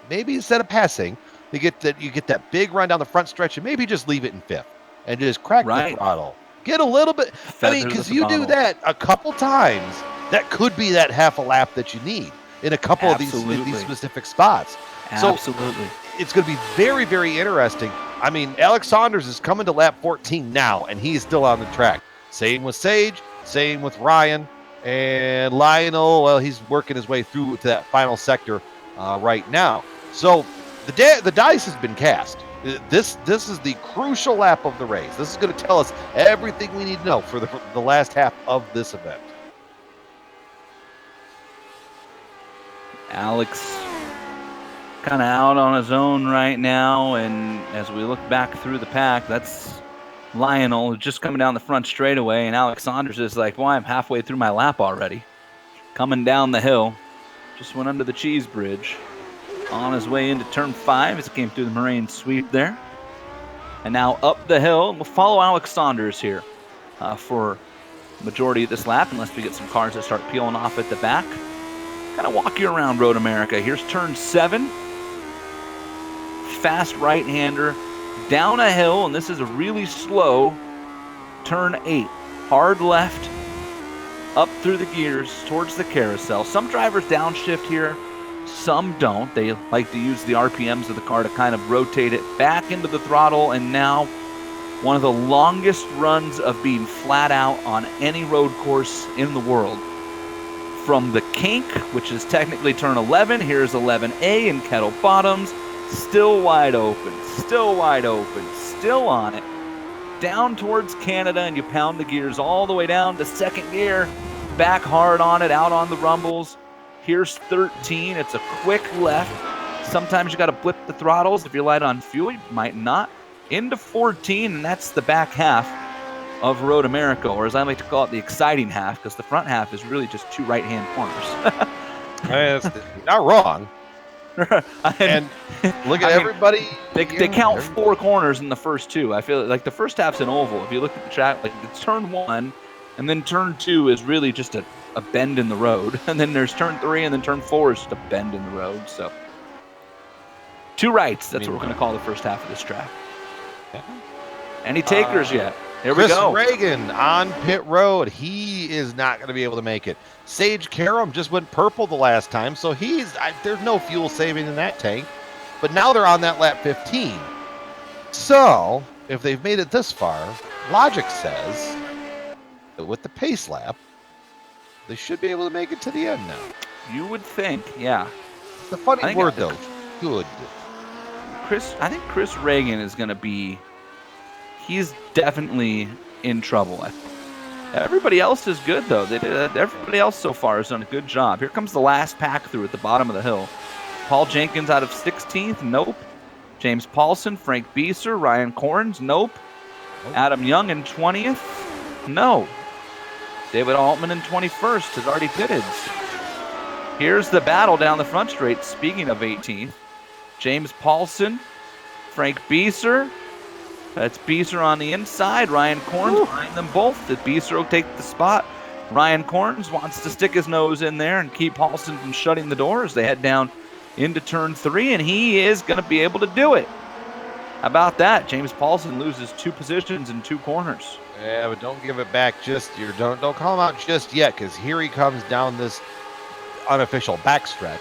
instead of passing, you get that big run down the front stretch and maybe just leave it in 5th and just crack the throttle. Get a little bit. Because you do that a couple times, that could be that half a lap that you need in a couple of these specific spots. Absolutely. So it's going to be very, very interesting. I mean, Alex Saunders is coming to lap 14 now, and he's still on the track. Same with Sage, same with Ryan. And Lionel, well, he's working his way through to that final sector right now. So the dice has been cast. This is the crucial lap of the race. This is going to tell us everything we need to know for the last half of this event. Alex kind of out on his own right now, and as we look back through the pack, that's Lionel just coming down the front straightaway, and Alex Saunders is like, well, I'm halfway through my lap already. Coming down the hill, just went under the cheese bridge. On his way into turn 5 as he came through the moraine sweep there. And now up the hill, we'll follow Alex Saunders here for majority of this lap, unless we get some cars that start peeling off at the back. Kind of walk you around Road America. Here's turn 7. Fast right-hander down a hill, and this is a really slow turn 8. Hard left, up through the gears towards the carousel. Some drivers downshift here, some don't. They like to use the RPMs of the car to kind of rotate it back into the throttle, and now one of the longest runs of being flat out on any road course in the world. From the kink, which is technically turn 11, here's 11A in Kettle Bottoms, still wide open, still on it. Down towards Canada, and you pound the gears all the way down to second gear, back hard on it, out on the rumbles. Here's 13, it's a quick left. Sometimes you got to blip the throttles if you're light on fuel, you might not. Into 14, and that's the back half of Road America, or as I like to call it, the exciting half, because the front half is really just 2 right-hand corners. That's not wrong. And look at everybody. They count 4 corners in the first 2. I feel like the first half's an oval. If you look at the track, like it's turn 1, and then turn 2 is really just a bend in the road. And then there's turn 3, and then turn 4 is just a bend in the road. So 2 rights, that's what we're going to call the first half of this track. Yeah. Any takers yet? Here Chris we go. Reagan on pit road. He is not going to be able to make it. Sage Karam just went purple the last time, so there's no fuel saving in that tank. But now they're on that lap 15. So if they've made it this far, logic says that with the pace lap, they should be able to make it to the end now. You would think, yeah. It's a funny word, though. Good. I think Chris Reagan is going to be... He's definitely in trouble. Everybody else is good, though. Everybody else so far has done a good job. Here comes the last pack through at the bottom of the hill. Paul Jenkins out of 16th. Nope. James Paulson, Frank Bieser, Ryan Corns. Nope. Adam Young in 20th. No. David Altman in 21st has already pitted. Here's the battle down the front straight. Speaking of 18th, James Paulson, Frank Bieser. That's Bieser on the inside. Ryan Corns behind them both. Did Bieser will take the spot? Ryan Corns wants to stick his nose in there and keep Paulson from shutting the door as they head down into turn 3, and he is going to be able to do it. How about that? James Paulson loses 2 positions in 2 corners. Yeah, but don't give it back just yet. Don't call him out just yet, because here he comes down this unofficial backstretch.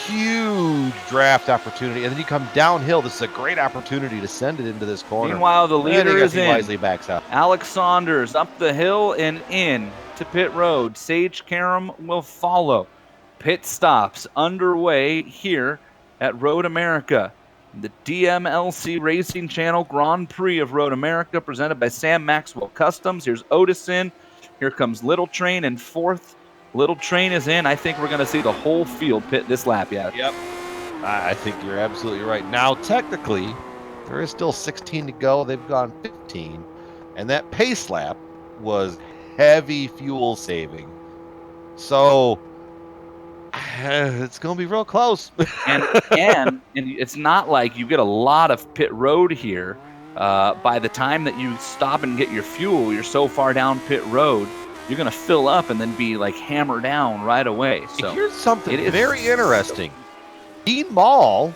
Huge draft opportunity, and then you come downhill. This is a great opportunity to send it into this corner. Meanwhile, the leader is in. Wisely backs out. Alex Saunders up the hill and in to pit road. Sage Karam will follow. Pit stops underway here at Road America. The DMLC Racing Channel Grand Prix of Road America, presented by Sam Maxwell Customs. Here's Otis in. Here comes Little Train in 4th. Little Train is in. I think we're going to see the whole field pit this lap yet. Yep. I think you're absolutely right. Now, technically, there is still 16 to go. They've gone 15. And that pace lap was heavy fuel saving. So it's going to be real close. and it's not like you get a lot of pit road here. By the time that you stop and get your fuel, you're so far down pit road, you're going to fill up and then be like hammered down right away. So here's something very interesting. Dean Mall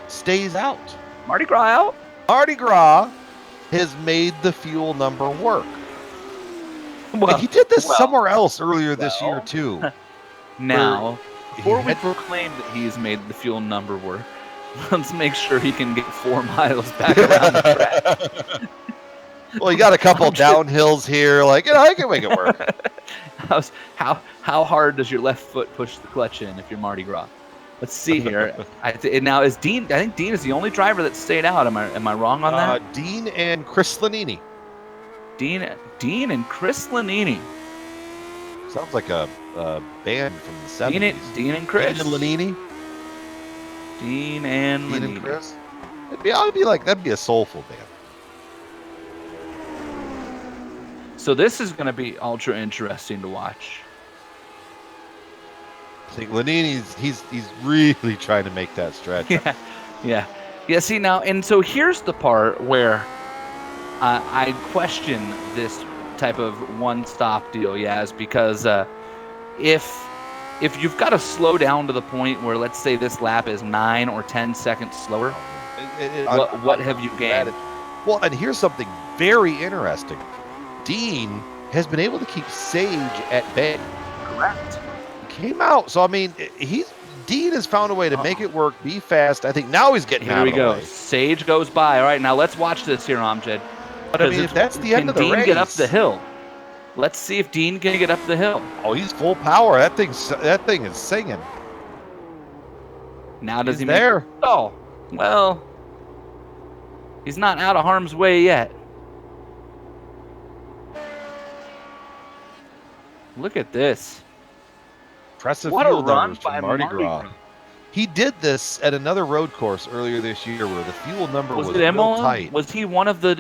stays out. Mardi Gras out? Mardi Gras has made the fuel number work. Well, he did this somewhere else earlier this year, too. Now, before we proclaim that he's made the fuel number work, let's make sure he can get 4 miles back around the track. Well, you got a couple downhills here. Like, I can make it work. How hard does your left foot push the clutch in if you're Mardi Gras? Let's see here. Now is Dean? I think Dean is the only driver that stayed out. Am I wrong on that? Dean and Chris Lanini. Dean and Chris Lanini. Sounds like a band from the 70s. Dean and Chris. Dean and Lanini. Dean and Dean Lanini. and Chris. That'd be a soulful band. So this is going to be ultra interesting to watch. I think Lanini's he's really trying to make that stretch. Yeah. See now, and so here's the part where I question this type of one-stop deal, Yaz, because if you've got to slow down to the point where, let's say, this lap is 9 or 10 seconds slower, what have you gained? Well, and here's something very interesting. Dean has been able to keep Sage at bay. Correct. Came out. So, I mean, Dean has found a way to make it work, be fast. I think now he's getting out of the way. Here we go. Sage goes by. All right, now let's watch this here, Amjad. But, I mean, if that's the end of the race. Can Dean get up the hill? Let's see if Dean can get up the hill. Oh, he's full power. That thing is singing. Now does he there? Oh, well, he's not out of harm's way yet. Look at this. Impressive What a fuel run numbers by from Mardi Gras. He did this at another road course earlier this year where the fuel number was it Imola? real tight. Was he one of the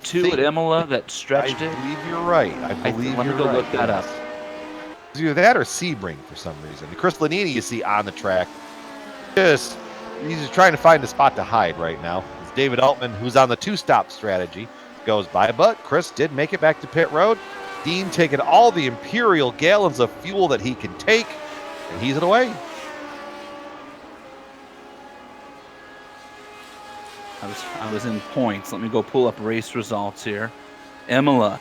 two at Imola that stretched it? I believe you're right. Let me go look that up. It's either that or Sebring for some reason. Chris Lanini, you see on the track, he's just trying to find a spot to hide right now. It's David Altman, who's on the two-stop strategy, goes by, but Chris did make it back to pit road. Dean taking all the imperial gallons of fuel that he can take, and he's it away. I was in points. Let me go pull up race results here. Imola.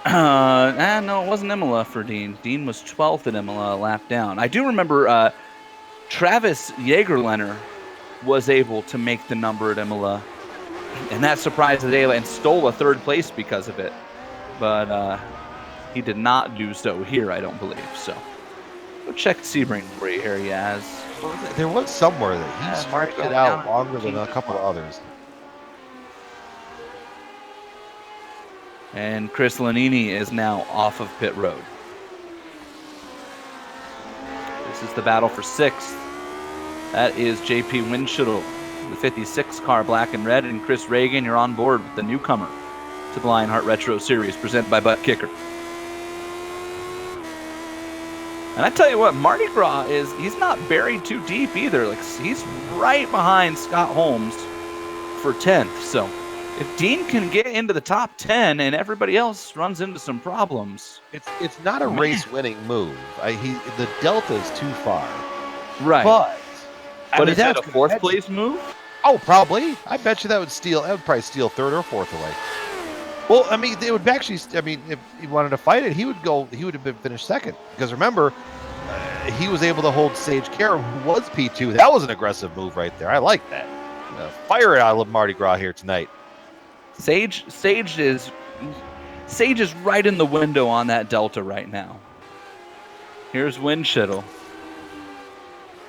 No, it wasn't Imola for Dean. Dean was 12th at Imola, a lap down. I do remember Travis Jagerlener was able to make the number at Imola, and that surprised the day and stole a third place because of it. But he did not do so here, I don't believe. So go check Sebring for you here, Yaz. There was somewhere that he stretched it out longer than a couple of others. And Chris Lanini is now off of pit road. This is the battle for 6th. That is JP Winchell, the 56 car, black and red, and Chris Reagan. You're on board with the newcomer to the Lionheart Retro Series, presented by Butt Kicker. And I tell you what, Mardi Gras he's not buried too deep either. Like, he's right behind Scott Holmes for 10th. So if Dean can get into the top 10 and everybody else runs into some problems, it's not a race-winning move. The delta is too far. Right. But is that a 4th place move? Oh, probably. I bet you that would probably steal 3rd or 4th away. Well, I mean, they would actually. I mean, if he wanted to fight it, he would have been finished 2nd. Because remember, he was able to hold Sage Karam, who was P2. That was an aggressive move right there. I like that. Fire it out of Mardi Gras here tonight. Sage is right in the window on that delta right now. Here's Winchittle.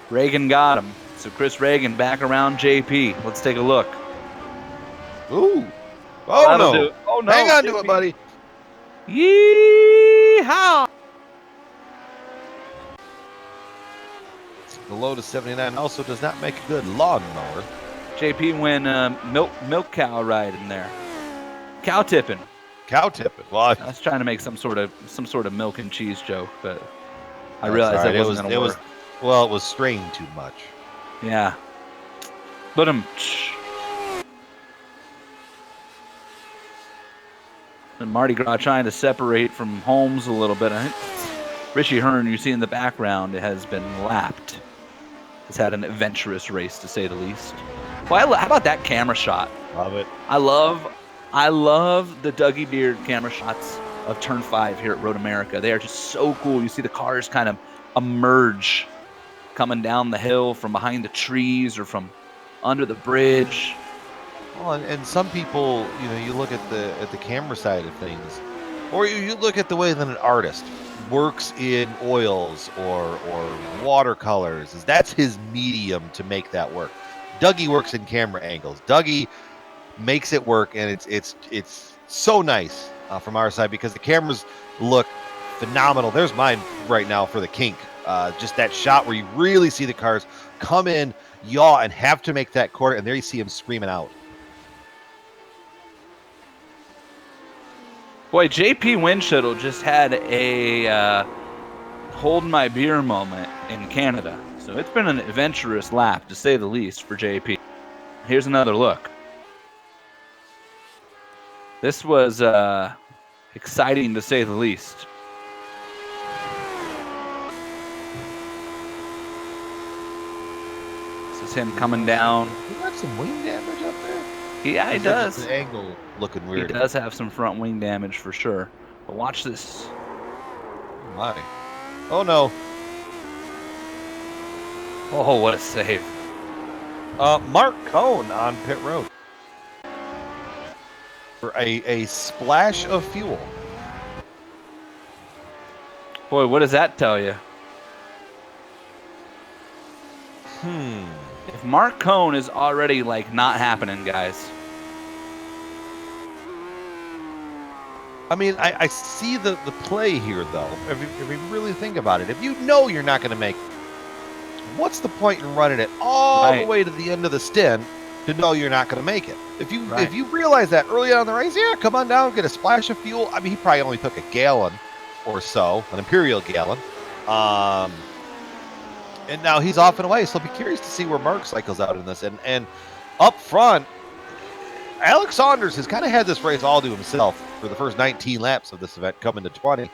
Reagan got him. So Chris Reagan back around JP. Let's take a look. Ooh. Oh, no. Oh, no. Hang on to it, buddy. Yee-haw! The Lotus 79 also does not make a good lawnmower. JP win milk cow ride in there. Cow tipping. Cow tipping. Well, I was trying to make some sort of milk and cheese joke, but I realized that wasn't going to work. Well, it was strained too much. Yeah. But and Mardi Gras trying to separate from Holmes a little bit. I think Richie Hearn, you see in the background, has been lapped. Has had an adventurous race, to say the least. Well, how about that camera shot? Love it. I love the Dougie Beard camera shots of Turn 5 here at Road America. They are just so cool. You see the cars kind of emerge coming down the hill from behind the trees or from under the bridge. Well, and some people, you look at the camera side of things. Or you look at the way that an artist works in oils or watercolors. That's his medium to make that work. Dougie works in camera angles. Dougie makes it work, and it's so nice from our side because the cameras look phenomenal. There's mine right now for the kink. Just that shot where you really see the cars come in, yaw, and have to make that corner, and there you see him screaming out. Boy, JP Winshuttle just had a hold my beer moment in Canada. So it's been an adventurous lap, to say the least, for JP. Here's another look. This was exciting, to say the least. This is him coming down. He got some wing damage up there. Yeah, he does. The angle looking weird. He does have some front wing damage for sure. But watch this. Oh my. Oh no. Oh, what a save. Mark Cohn on pit road. For a splash of fuel. Boy, what does that tell you? If Mark Cohn is already like not happening, guys. I mean, I see the play here, though. If you really think about it, if you know you're not going to make it, what's the point in running it all the way to the end of the stint to know you're not going to make it? If you realize that early on in the race, yeah, come on down, get a splash of fuel. I mean, he probably only took a gallon or so, an imperial gallon. And now he's off and away, so I'll be curious to see where Mark cycles out in this. And up front, Alex Saunders has kind of had this race all to himself for the first 19 laps of this event, coming to 20.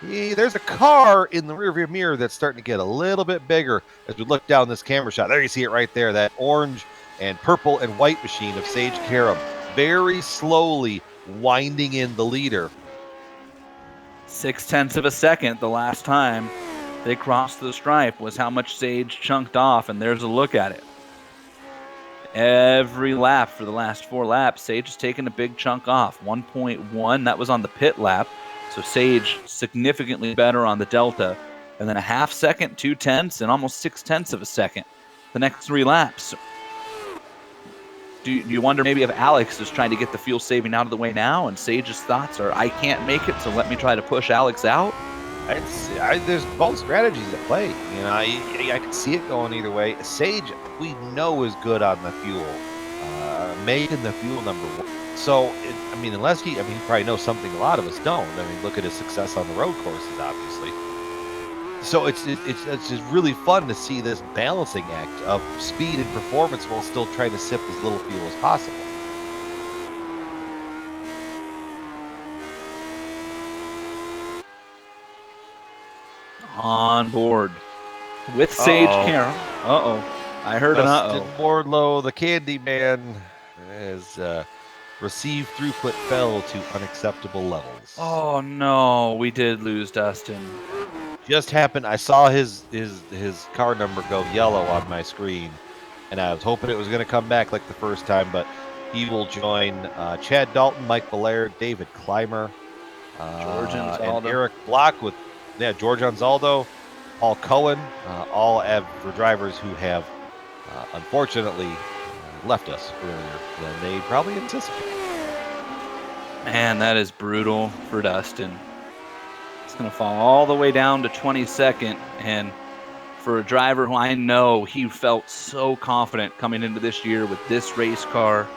There's a car in the rearview mirror that's starting to get a little bit bigger as we look down this camera shot. There you see it right there, that orange and purple and white machine of Sage Karam, very slowly winding in the leader. 0.6 of a second the last time they crossed the stripe was how much Sage chunked off, and there's a look at it. Every lap for the last 4 laps, Sage has taken a big chunk off. 1.1, that was on the pit lap. So Sage significantly better on the delta. And then a half second, 0.2, and almost 0.6 of a second the next 3 laps. Do you wonder maybe if Alex is trying to get the fuel saving out of the way now, and Sage's thoughts are, I can't make it, so let me try to push Alex out? There's both strategies at play. You know, I can see it going either way. Sage, we know, is good on the fuel, making the fuel number 1. So, unless he probably knows something a lot of us don't. I mean, look at his success on the road courses, obviously. So it's just really fun to see this balancing act of speed and performance while still trying to sip as little fuel as possible. On board with Sage Karam. I heard an Dustin Wardlow, the Candy Man, has received throughput fell to unacceptable levels. Oh no, we did lose Dustin. Just happened. I saw his car number go yellow on my screen, and I was hoping it was going to come back like the first time, but he will join Chad Dalton, Mike Belair, David Clymer, and Eric Block with George Anzaldo, Paul Cohen, all for drivers who have unfortunately left us earlier than they probably anticipated. Man, that is brutal for Dustin. It's going to fall all the way down to 22nd, and for a driver who I know he felt so confident coming into this year with this race car,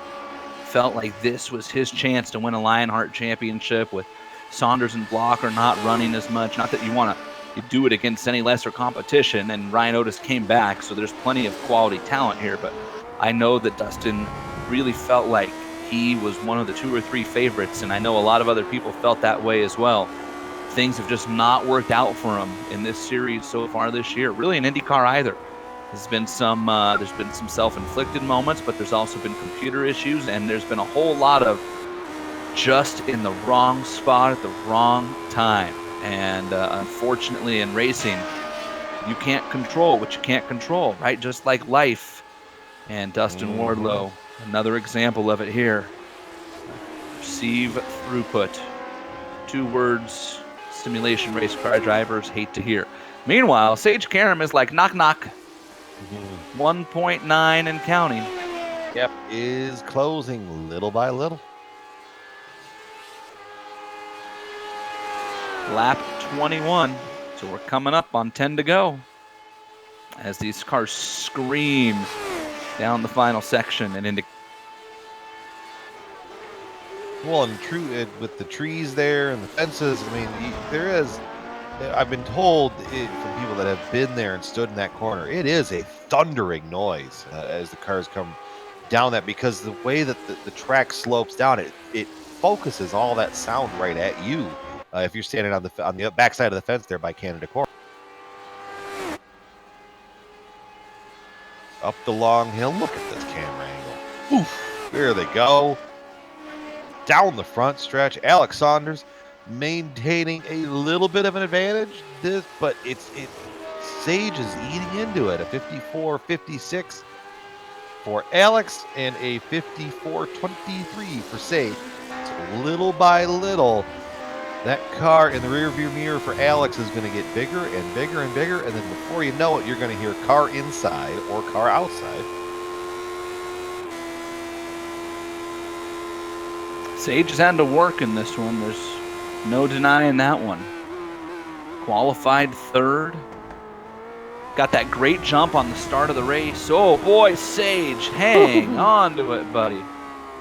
felt like this was his chance to win a Lionheart championship with Saunders and Block are not running as much. Not that you want to do it against any lesser competition, and Ryan Otis came back, so there's plenty of quality talent here, but I know that Dustin really felt like he was one of the 2 or 3 favorites, and I know a lot of other people felt that way as well. Things have just not worked out for him in this series so far this year, really in IndyCar either. There's been some self-inflicted moments, but there's also been computer issues, and there's been a whole lot of just in the wrong spot at the wrong time. And unfortunately in racing, you can't control what you can't control, right? Just like life. And Dustin Wardlow, another example of it here. Receive throughput. 2 words simulation race car drivers hate to hear. Meanwhile, Sage Karam is like knock knock. 1.9 and counting. Yep, is closing little by little. Lap 21. So we're coming up on 10 to go as these cars scream down the final section and into. Well, and with the trees there and the fences, I mean, there is. I've been told from people that have been there and stood in that corner, it is a thundering noise as the cars come down that, because the way that the track slopes down, it focuses all that sound right at you if you're standing on the backside of the fence there by Canada Corner. Up the long hill, look at this camera angle. Oof, there they go. Down the front stretch, Alex Saunders maintaining a little bit of an advantage, but Sage is eating into it. A 54.56 for Alex and a 54.23 for Sage. So little by little, that car in the rearview mirror for Alex is going to get bigger and bigger and bigger, and then before you know it, you're going to hear car inside or car outside. Sage has had to work in this one. There's no denying that one. Qualified 3rd. Got that great jump on the start of the race. Oh boy, Sage, hang on to it, buddy.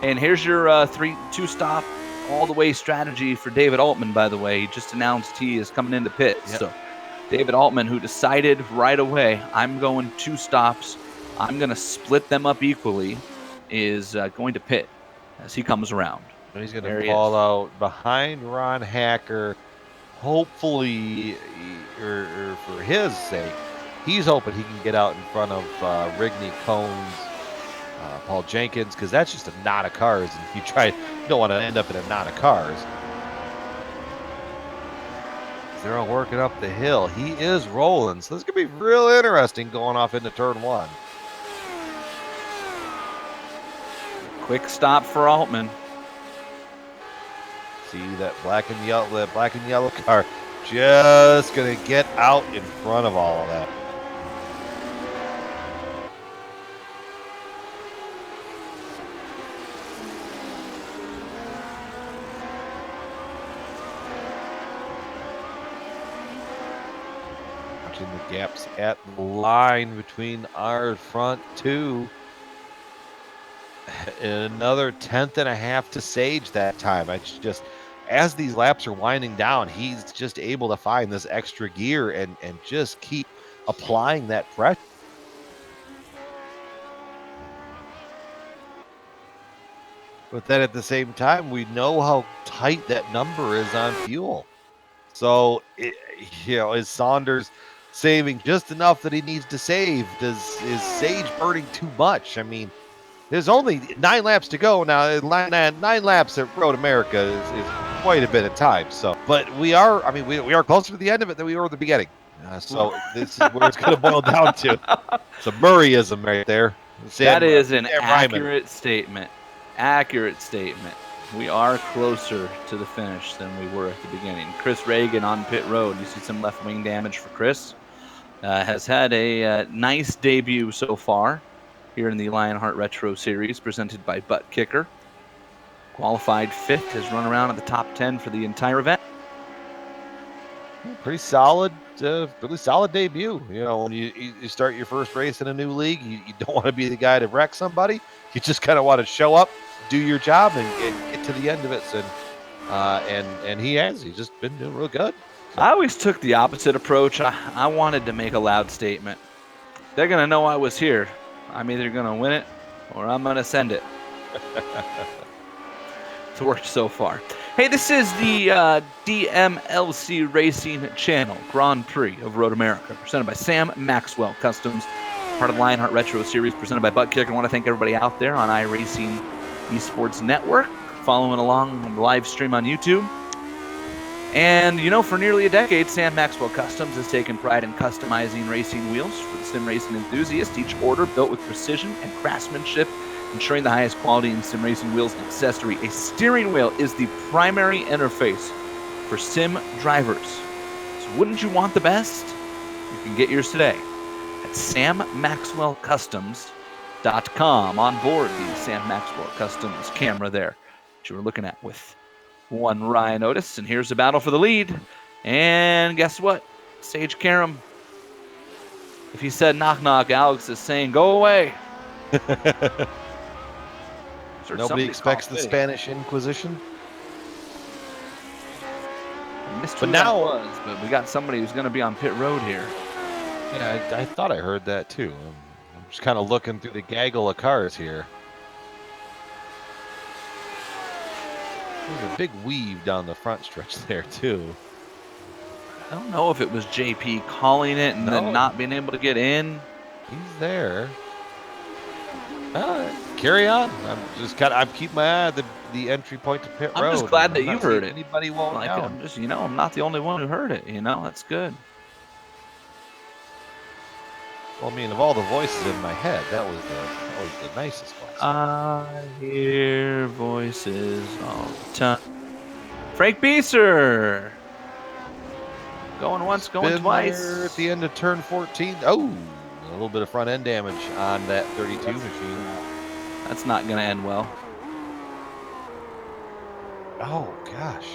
And here's your 2-stop all the way strategy for David Altman, by the way. He just announced he is coming into pits. Yep. So David Altman, who decided right away, I'm going 2 stops. I'm going to split them up equally, is going to pit as he comes around. And he's going to fall out behind Ron Hacker, hopefully, or for his sake, he's hoping he can get out in front of Rigney Cones, Paul Jenkins, because that's just a knot of cars, and you don't want to end up in a knot of cars. They're all working up the hill. He is rolling, so this could be real interesting going off into turn 1. Quick stop for Altman. See that black and yellow car just gonna get out in front of all of that. Watching the gaps at the line between our front 2. Another 1/10.5 to Sage that time. As these laps are winding down, he's just able to find this extra gear and just keep applying that pressure. But then at the same time, we know how tight that number is on fuel. So, is Saunders saving just enough that he needs to save? Is Sage burning too much? I mean, there's only 9 laps to go now. 9 laps at Road America is quite a bit of time. So, but we are closer to the end of it than we were at the beginning. So this is where it's going to boil down to. It's a Murrayism right there. That is an accurate statement. Accurate statement. We are closer to the finish than we were at the beginning. Chris Reagan on pit road. You see some left wing damage for Chris. Has had a nice debut so far here in the Lionheart Retro Series, presented by Butt Kicker. Qualified 5th, has run around at the top 10 for the entire event. Pretty solid debut. When you start your first race in a new league, you don't want to be the guy to wreck somebody. You just kind of want to show up, do your job, and get to the end of it. And he has. He's just been doing real good. So. I always took the opposite approach. I wanted to make a loud statement. They're going to know I was here. I'm either going to win it or I'm going to send it. It's worked so far. Hey, this is the DMLC Racing Channel Grand Prix of Road America, presented by Sam Maxwell Customs, part of the Lionheart Retro Series, presented by Butt Kicker. I want to thank everybody out there on iRacing Esports Network, following along on the live stream on YouTube. And, for nearly a decade, Sam Maxwell Customs has taken pride in customizing racing wheels for the sim racing enthusiast. Each order built with precision and craftsmanship, ensuring the highest quality in sim racing wheels and accessory. A steering wheel is the primary interface for sim drivers. So wouldn't you want the best? You can get yours today at sammaxwellcustoms.com. On board the Sam Maxwell Customs camera there that you were looking at with one Ryan Otis. And here's the battle for the lead. And guess what? Sage Karam. If he said knock knock, Alex is saying go away. Nobody expects the Spanish Inquisition. But now, but we got somebody who's going to be on pit road here. Yeah, I thought I heard that too. I'm just kind of looking through the gaggle of cars here. There's a big weave down the front stretch there too. I don't know if it was JP calling it and then not being able to get in. He's there. Carry on. I'm keeping my eye at the entry point to pit road. I'm just glad that you heard it. Anybody won't know. I'm just, I'm not the only one who heard it. That's good. Well, I mean, of all the voices in my head, that was the nicest voice. I hear voices all the time. Frank Beeser. Going once, going twice. There at the end of turn 14. Oh, a little bit of front end damage on that 32 machine. That's not going to end well. Oh, gosh.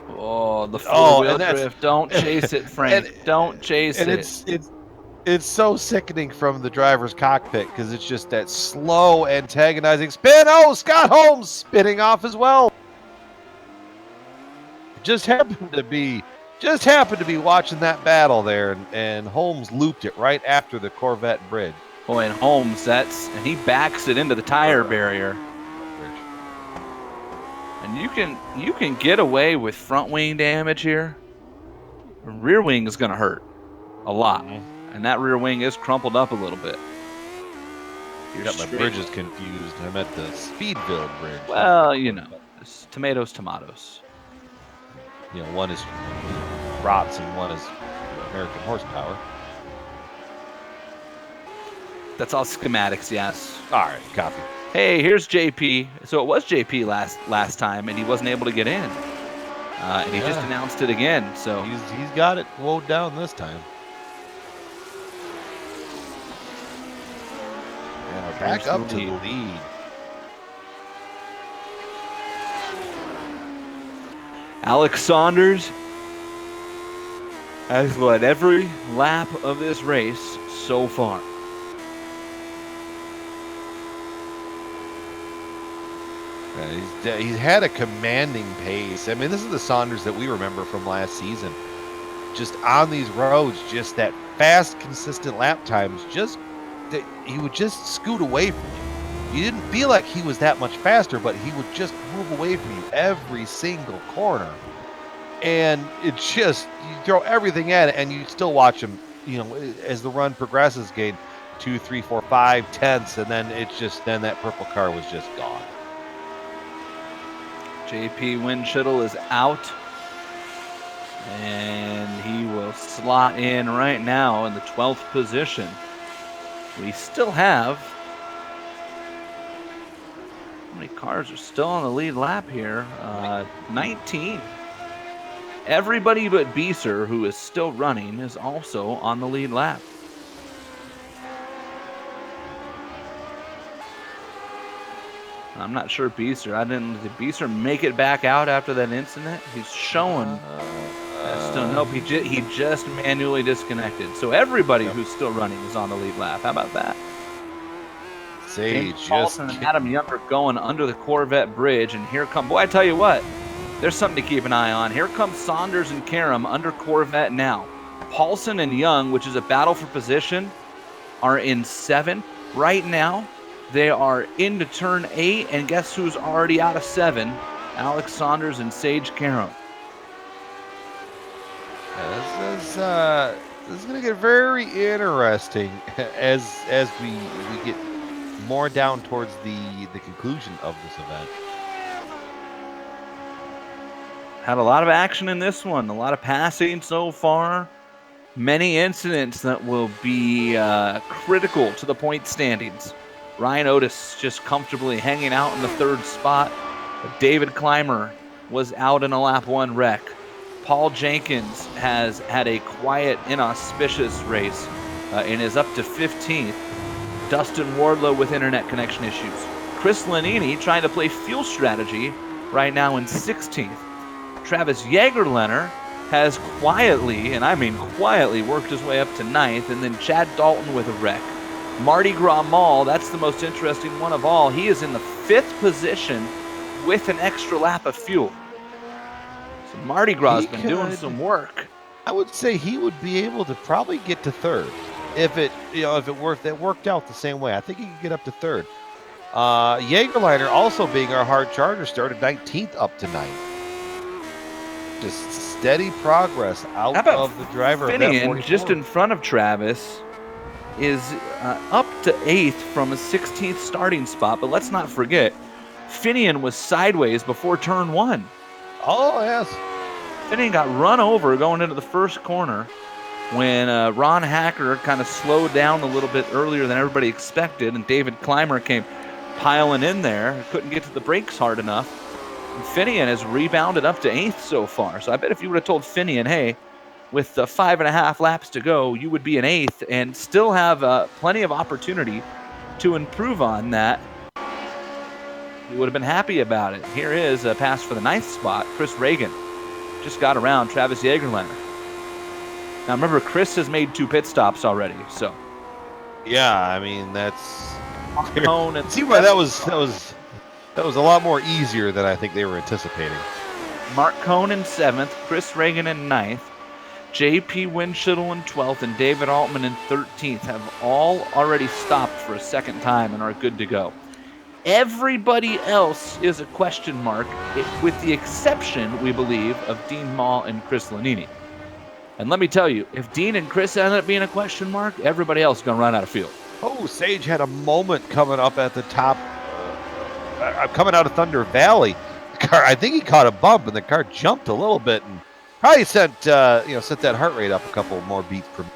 Oh, the four-wheel drift. Don't chase it, Frank. Don't chase it. And it's so sickening from the driver's cockpit because it's just that slow antagonizing spin. Oh, Scott Holmes spinning off as well. Just happened to be watching that battle there, and Holmes looped it right after the Corvette bridge. Boy, and Holmes, and he backs it into the tire barrier. And you can get away with front wing damage here. Rear wing is going to hurt a lot, and that rear wing is crumpled up a little bit. You got my bridges confused. I'm at the Speedville bridge. Well, it's tomatoes. One is Rots and one is American horsepower. That's all schematics, yes. All right, copy. Hey, here's JP. So it was JP last time, and he wasn't able to get in. And he just announced it again. So he's got it slowed down this time. Yeah, back up to the lead. Alex Saunders has led every lap of this race so far. He's had a commanding pace. I mean, this is the Saunders that we remember from last season. Just on these roads, just that fast, consistent lap times. He would just scoot away from you. You didn't feel like he was that much faster, but he would just move away from you every single corner. And it's just, you throw everything at it, and you still watch him, as the run progresses, gain 2, 3, 4, 5 tenths, and then then that purple car was just gone. JP Winchittle is out, and he will slot in right now in the 12th position. We still have, how many cars are still on the lead lap here? 19. Everybody but Beeser, who is still running, is also on the lead lap. I'm not sure Beeser. Did Beeser make it back out after that incident? He's showing. Nope, he just manually disconnected. So everybody who's still running is on the lead lap. How about that? Sage Paulson and Adam Younger going under the Corvette bridge, and here come. Boy, I tell you what, there's something to keep an eye on. Here comes Saunders and Karam under Corvette now. Paulson and Young, which is a battle for position, are in 7th right now. They are into turn 8, and guess who's already out of 7? Alex Saunders and Sage Karam. This is going to get very interesting as we get more down towards the conclusion of this event. Had a lot of action in this one, a lot of passing so far. Many incidents that will be critical to the point standings. Ryan Otis just comfortably hanging out in the 3rd spot. David Clymer was out in a lap 1 wreck. Paul Jenkins has had a quiet, inauspicious race and is up to 15th. Dustin Wardlow with internet connection issues. Chris Lanini trying to play fuel strategy right now in 16th. Travis Jagerlener has quietly, and I mean quietly, worked his way up to 9th, and then Chad Dalton with a wreck. Mardi Gras Mall, that's the most interesting one of all. He is in the 5th position with an extra lap of fuel. So Mardi Gras has been doing some work. I would say he would be able to probably get to 3rd if it worked out the same way. I think he could get up to 3rd. Jagerleiner, also being our hard charger, started 19th up to 9th. Just steady progress out of the driver. Finian, just in front of Travis, is up to 8th from a 16th starting spot. But let's not forget, Finian was sideways before turn 1. Oh, yes. Finian got run over going into the first corner when Ron Hacker kind of slowed down a little bit earlier than everybody expected, and David Clymer came piling in there. Couldn't get to the brakes hard enough. And Finian has rebounded up to 8th so far. So I bet if you would have told Finian, hey, with 5.5 laps to go, you would be an 8th and still have plenty of opportunity to improve on that, he would have been happy about it. Here is a pass for the 9th spot. Chris Reagan just got around Travis Jagerlener. Now remember, Chris has made 2 pit stops already, so. Yeah, I mean, that's. See why that was a lot more easier than I think they were anticipating. Mark Cohn in 7th, Chris Reagan in 9th, J.P. Winchittle in 12th, and David Altman in 13th have all already stopped for a second time and are good to go. Everybody else is a question mark, with the exception, we believe, of Dean Mall and Chris Lanini. And let me tell you, if Dean and Chris end up being a question mark, everybody else is going to run out of fuel. Oh, Sage had a moment coming up at the top, coming out of Thunder Valley. The car, I think he caught a bump, and the car jumped a little bit, and probably sent that heart rate up a couple more beats per minute.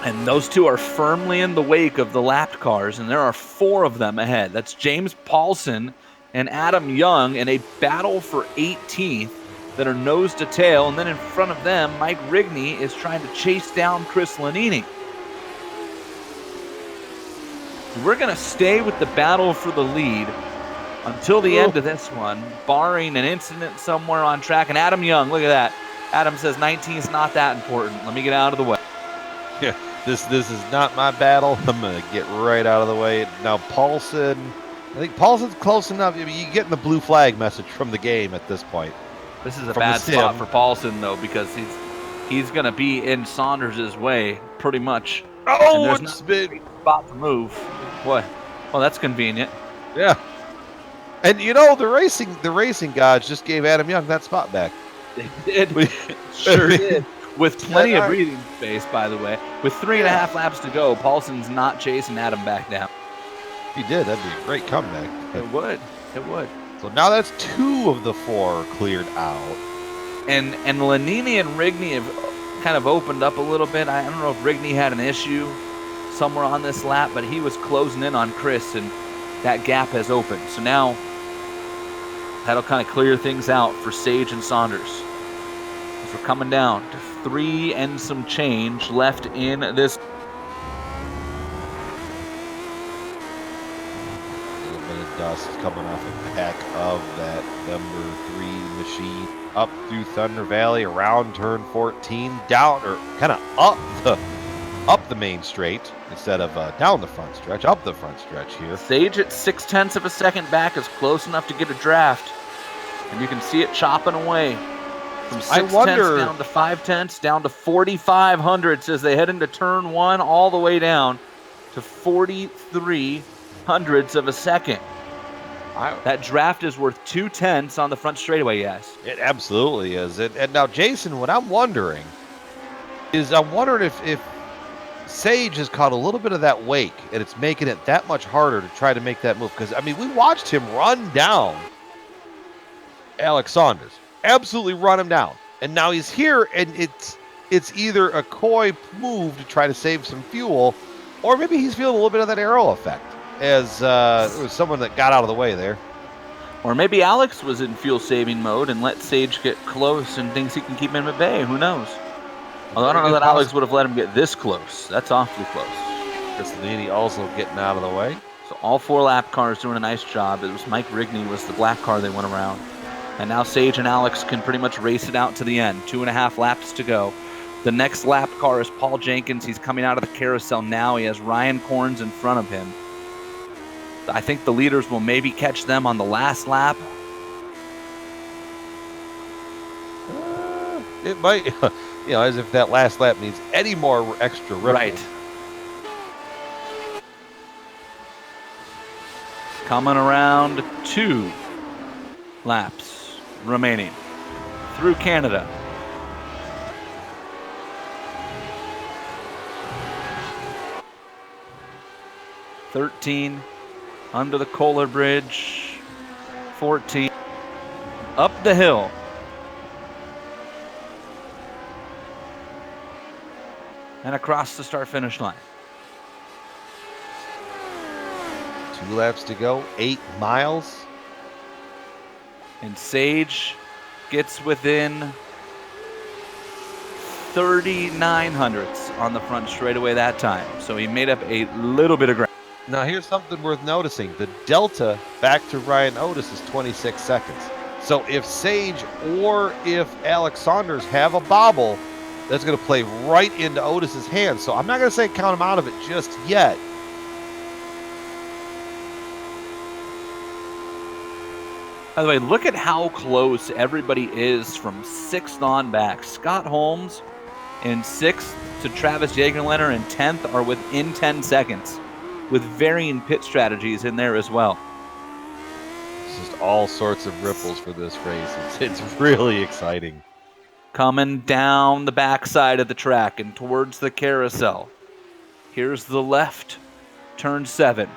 And those two are firmly in the wake of the lapped cars, and there are 4 of them ahead. That's James Paulson and Adam Young in a battle for 18th that are nose to tail. And then in front of them, Mike Rigney is trying to chase down Chris Lanini. We're going to stay with the battle for the lead until the end of this one, barring an incident somewhere on track. And Adam Young, look at that. Adam says 19 is not that important. Let me get out of the way. Yeah, this is not my battle. I'm going to get right out of the way. Now, Paulson, I think Paulson's close enough. I mean, you're getting the blue flag message from the game at this point. This is a bad spot for Paulson, though, because he's going to be in Saunders' way pretty much. Oh, it's been a spot to move. What? Well, that's convenient. Yeah. And the racing gods just gave Adam Young that spot back. They did. Sure did. With plenty of breathing space, by the way. With 3.5 laps to go, Paulson's not chasing Adam back down. He did. That'd be a great comeback. It would. So now that's 2 of the 4 cleared out. And Lanini and Rigney have kind of opened up a little bit. I don't know if Rigney had an issue somewhere on this lap, but he was closing in on Chris, and that gap has opened. So now that'll kind of clear things out for Sage and Saunders. As we're coming down to 3 and some change left in this. A little bit of dust coming off the back of that number 3 machine up through Thunder Valley, around turn 14, down, or kind of up the main straight instead of down the front stretch, up the front stretch here. Sage at 0.6 of a second back is close enough to get a draft, and you can see it chopping away from 0.6 down to 0.5, down to 4,500 hundredths as they head into turn 1, all the way down to 43 hundredths of a second. That draft is worth 0.2 on the front straightaway, yes. It absolutely is. And now, Jason, what I'm wondering is if Sage has caught a little bit of that wake, and it's making it that much harder to try to make that move. Because, I mean, we watched him run down Alex Saunders. Absolutely run him down. And now he's here, and it's either a coy move to try to save some fuel, or maybe he's feeling a little bit of that arrow effect, as it was someone that got out of the way there. Or maybe Alex was in fuel-saving mode and let Sage get close and thinks he can keep him at bay. Who knows? Although I don't know that Alex would have let him get this close. That's awfully close. Christianini also getting out of the way. So all 4 lap cars doing a nice job. It was Mike Rigney was the black car they went around. And now Sage and Alex can pretty much race it out to the end. 2.5 laps to go. The next lap car is Paul Jenkins. He's coming out of the carousel now. He has Ryan Corns in front of him. I think the leaders will maybe catch them on the last lap. It might, as if that last lap needs any more extra ripple. Right. Coming around 2 laps remaining through Canada. $13 under the Kohler Bridge, 14 up the hill. And across the start-finish line. 2 laps to go, 8 miles. And Sage gets within 39 hundredths on the front straightaway that time. So he made up a little bit of ground. Now here's something worth noticing. The delta back to Ryan Otis is 26 seconds. So if Sage or if Alex Saunders have a bobble, that's going to play right into Otis's hands. So I'm not going to say count him out of it just yet. By the way, look at how close everybody is from 6th on back. Scott Holmes in 6th to Travis Jagerländer in 10th are within 10 seconds with varying pit strategies in there as well. It's just all sorts of ripples for this race. It's really exciting. Coming down the backside of the track and towards the carousel. Here's the left, turn 7.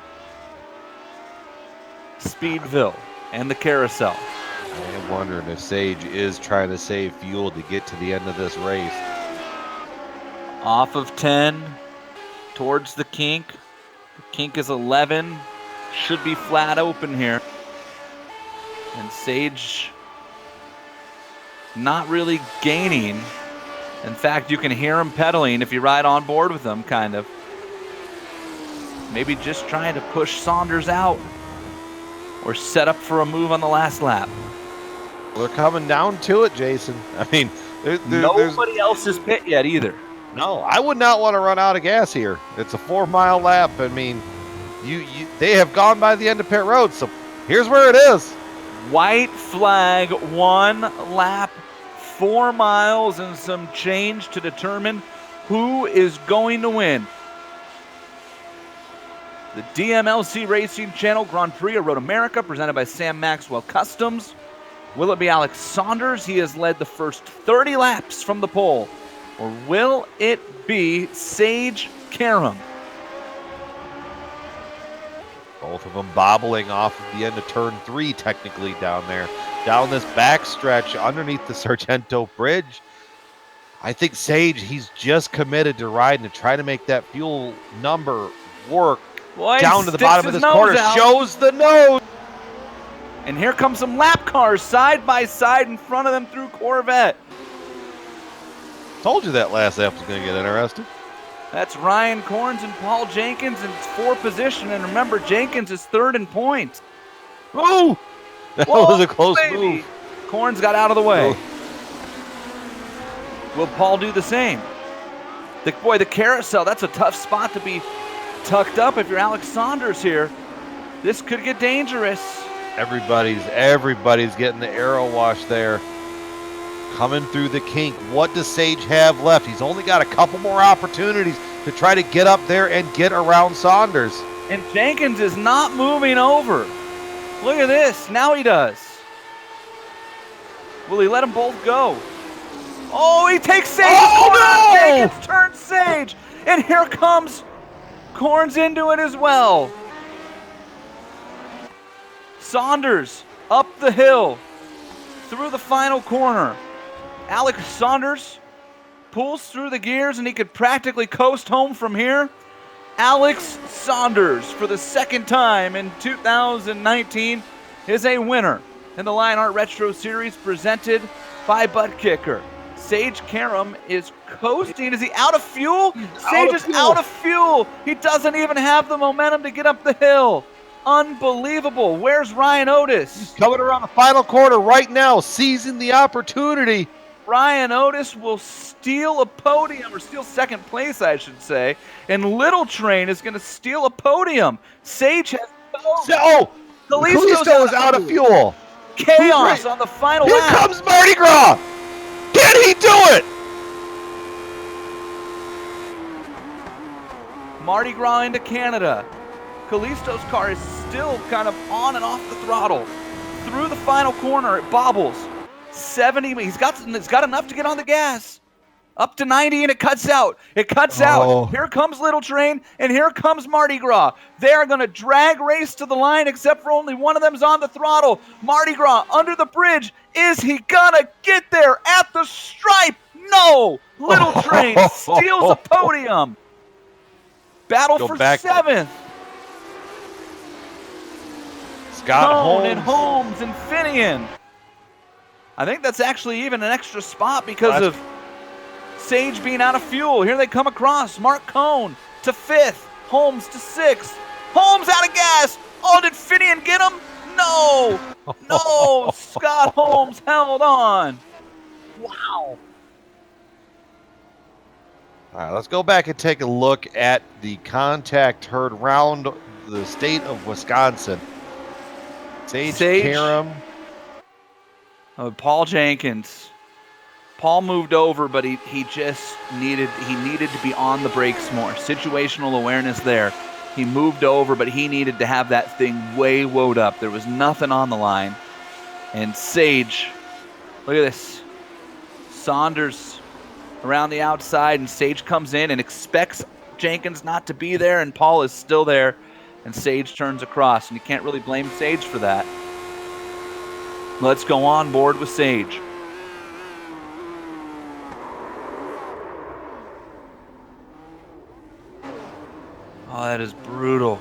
Speedville and the carousel. I am wondering if Sage is trying to save fuel to get to the end of this race. Off of 10 towards the kink. The kink is 11. Should be flat open here. And Sage not really gaining. In fact, you can hear him pedaling if you ride on board with him, kind of. Maybe just trying to push Saunders out or set up for a move on the last lap. Well, they're coming down to it, Jason. I mean, nobody else is pit yet either. No, I would not want to run out of gas here. It's a 4-mile lap. I mean, they have gone by the end of pit road, so here's where it is. White flag, 1 lap, 4 miles and some change to determine who is going to win. The DMLC Racing Channel Grand Prix of Road America, presented by Sam Maxwell Customs. Will it be Alex Saunders? He has led the first 30 laps from the pole. Or will it be Sage Karam? Both of them bobbling off at the end of turn 3, technically down there. Down this back stretch underneath the Sargento Bridge. I think Sage, he's just committed to riding to try to make that fuel number work. Boy, down to the bottom of this corner, shows the nose. And here come some lap cars side by side in front of them through Corvette. Told you that last lap was going to get interesting. That's Ryan Corns and Paul Jenkins in 4th position. And remember, Jenkins is 3rd in points. Oh, that was a close move. Corns got out of the way. Will Paul do the same? The carousel, that's a tough spot to be tucked up if you're Alex Saunders here. This could get dangerous. Everybody's getting the arrow wash there. Coming through the kink. What does Sage have left? He's only got a couple more opportunities to try to get up there and get around Saunders. And Jenkins is not moving over. Look at this. Now he does. Will he let them both go? Oh, he takes Sage. Oh, no! Jenkins turns Sage. And here comes Corns into it as well. Saunders up the hill through the final corner. Alex Saunders pulls through the gears and he could practically coast home from here. Alex Saunders, for the 2nd time in 2019, is a winner in the Lionheart Retro Series presented by Butt Kicker. Sage Karam is coasting. Is he out of fuel? Sage is out of fuel. He doesn't even have the momentum to get up the hill. Unbelievable. Where's Ryan Otis? He's coming around the final corner right now, seizing the opportunity. Ryan Otis will steal a podium, or steal second place, I should say. And Little Train is going to steal a podium. Sage has... Kalisto is out of fuel. Chaos on the final Here lap. comes Mardi Gras. Can he do it? Mardi Gras into Canada. Kalisto's car is still kind of on and off the throttle. Through the final corner, it bobbles. 70, he's got enough to get on the gas. Up to 90 and it cuts out. It cuts out. Here comes Little Train and here comes Mardi Gras. They're going to drag race to the line except for only one of them's on the throttle. Mardi Gras under the bridge. Is he going to get there at the stripe? No. Little Train steals a podium. Battle for seventh. Scott Holmes and Holmes and Finian. I think that's actually even an extra spot because of Sage being out of fuel. Here they come across. Mark Cohn to 5th. Holmes to 6th. Holmes out of gas. Oh, did Finian get him? No. No. Scott Holmes held on. Wow. All right, let's go back and take a look at the contact heard round the state of Wisconsin. Sage Karam. Paul Jenkins. Paul moved over, but he just needed to be on the brakes more. Situational awareness there. He moved over, but he needed to have that thing way woed up. There was nothing on the line. And Sage, look at this. Saunders around the outside, and Sage comes in and expects Jenkins not to be there, and Paul is still there, and Sage turns across, and you can't really blame Sage for that. Let's go on board with Sage. Oh, that is brutal.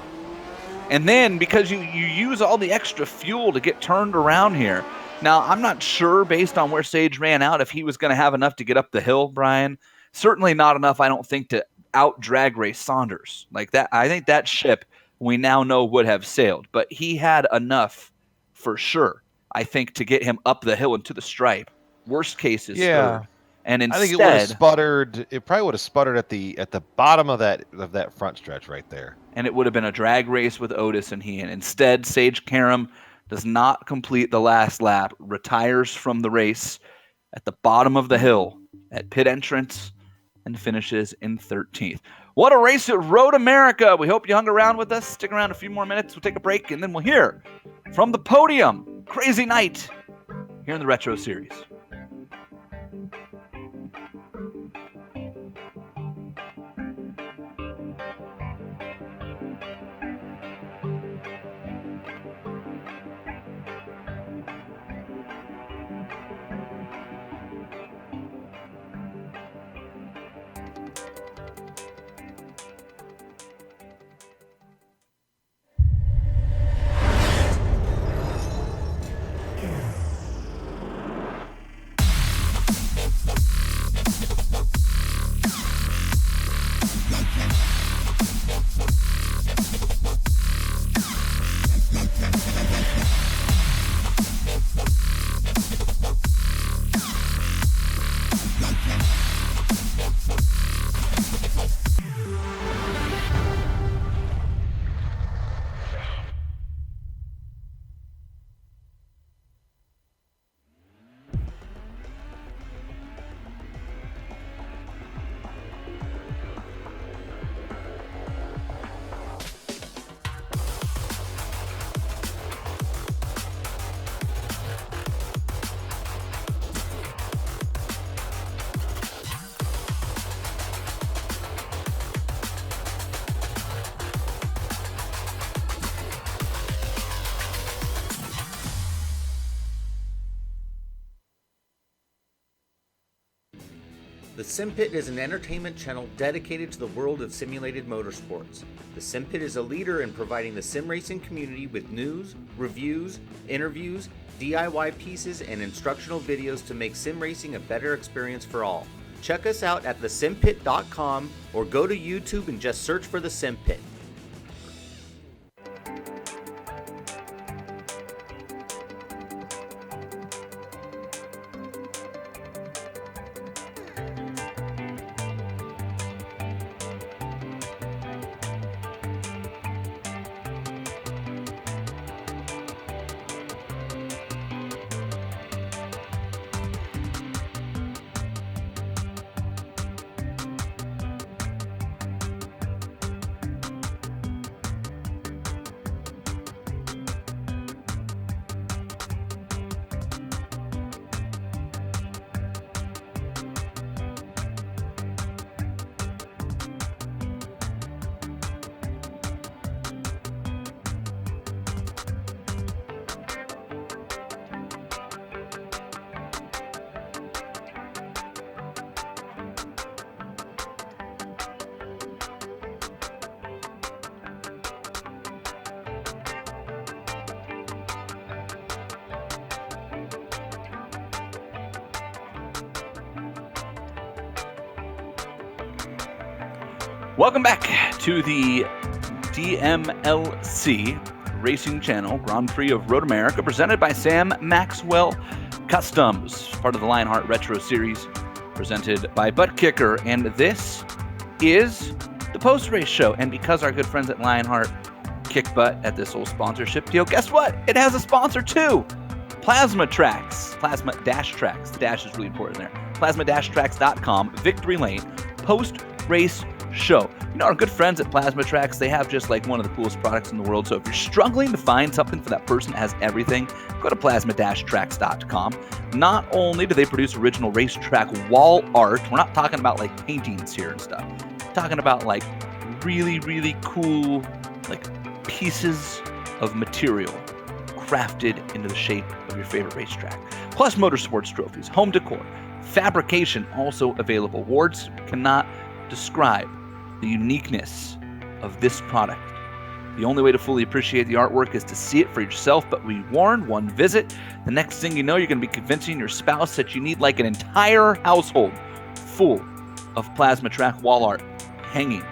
And then, because you use all the extra fuel to get turned around here. Now, I'm not sure, based on where Sage ran out, if he was going to have enough to get up the hill, Brian. Certainly not enough, I don't think, to out-drag race Saunders. Like that, I think that ship, we now know, would have sailed. But he had enough, for sure, I think, to get him up the hill and to the stripe. Worst case is third. And instead, I think it would have sputtered. It probably would have sputtered at the bottom of that front stretch right there. And it would have been a drag race with Otis and he. And instead, Sage Karam does not complete the last lap, retires from the race at the bottom of the hill at pit entrance, and finishes in 13th. What a race at Road America. We hope you hung around with us. Stick around a few more minutes. We'll take a break, and then we'll hear from the podium. Crazy night here in the Retro Series. The Sim Pit is an entertainment channel dedicated to the world of simulated motorsports. The Sim Pit is a leader in providing the sim racing community with news, reviews, interviews, DIY pieces, and instructional videos to make sim racing a better experience for all. Check us out at thesimpit.com or go to YouTube and just search for The Sim Pit. Welcome back to the DMLC Racing Channel Grand Prix of Road America, presented by Sam Maxwell Customs, part of the Lionheart Retro Series, presented by Butt Kicker. And this is the post-race show. And because our good friends at Lionheart kick butt at this whole sponsorship deal, guess what? It has a sponsor too. Plasma Tracks. Plasma-Tracks. The dash is really important there. Plasma-Tracks.com, Victory Lane, post-race show. You know, our good friends at Plasma Tracks, they have just like one of the coolest products in the world. So if you're struggling to find something for that person that has everything, go to plasma-tracks.com. Not only do they produce original racetrack wall art, we're not talking about like paintings here and stuff. We're talking about like really, really cool like pieces of material crafted into the shape of your favorite racetrack. Plus motorsports trophies, home decor, fabrication also available. Words cannot describe the uniqueness of this product. The only way to fully appreciate the artwork is to see it for yourself, but we warn, one visit, the next thing you know, you're going to be convincing your spouse that you need like an entire household full of Plasma Track wall art hanging.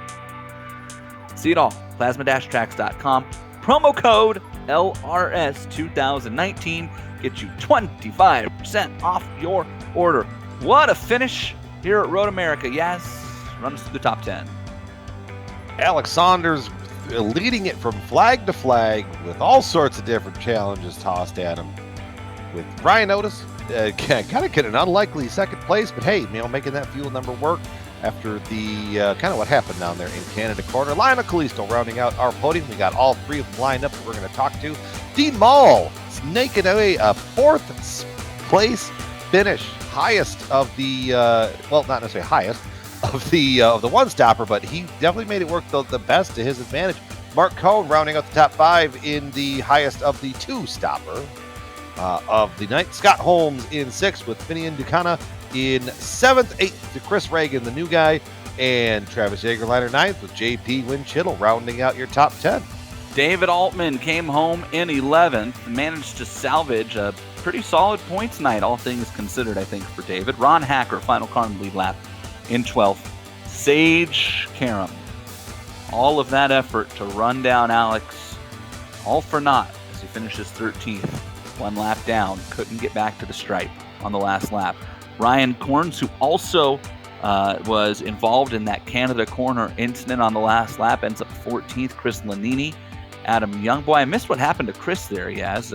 See it all, plasma-tracks.com. Promo code LRS2019 gets you 25% off your order. What a finish here at Road America. Yes, run us through the top 10. Alex Saunders leading it from flag to flag with all sorts of different challenges tossed at him. With Ryan Otis kind of getting an unlikely second place, but hey, making that fuel number work after the kind of what happened down there in Canada Corner. Lionel Kalisto rounding out our podium. We got all three of them lined up that we're going to talk to. Dean Mall snaking away a fourth place finish, highest of the well, not necessarily highest of the one stopper, but he definitely made it work the best to his advantage. Mark Cohn rounding out the top five in the highest of the two stopper of the night. Scott Holmes in sixth with Finian Ducana in seventh. Eighth to Chris Reagan, the new guy, and Travis Jagerliner ninth with JP Winchittle rounding out your top 10. David Altman came home in 11th, managed to salvage a pretty solid points night, all things considered, I think, for David. Ron Hacker, final car in the lead lap, in 12th. Sage Karam, all of that effort to run down Alex, all for naught as he finishes 13th. One lap down, couldn't get back to the stripe on the last lap. Ryan Corns, who also was involved in that Canada Corner incident on the last lap, ends up 14th. Chris Lanini, Adam Young. Boy, I missed what happened to Chris there. He has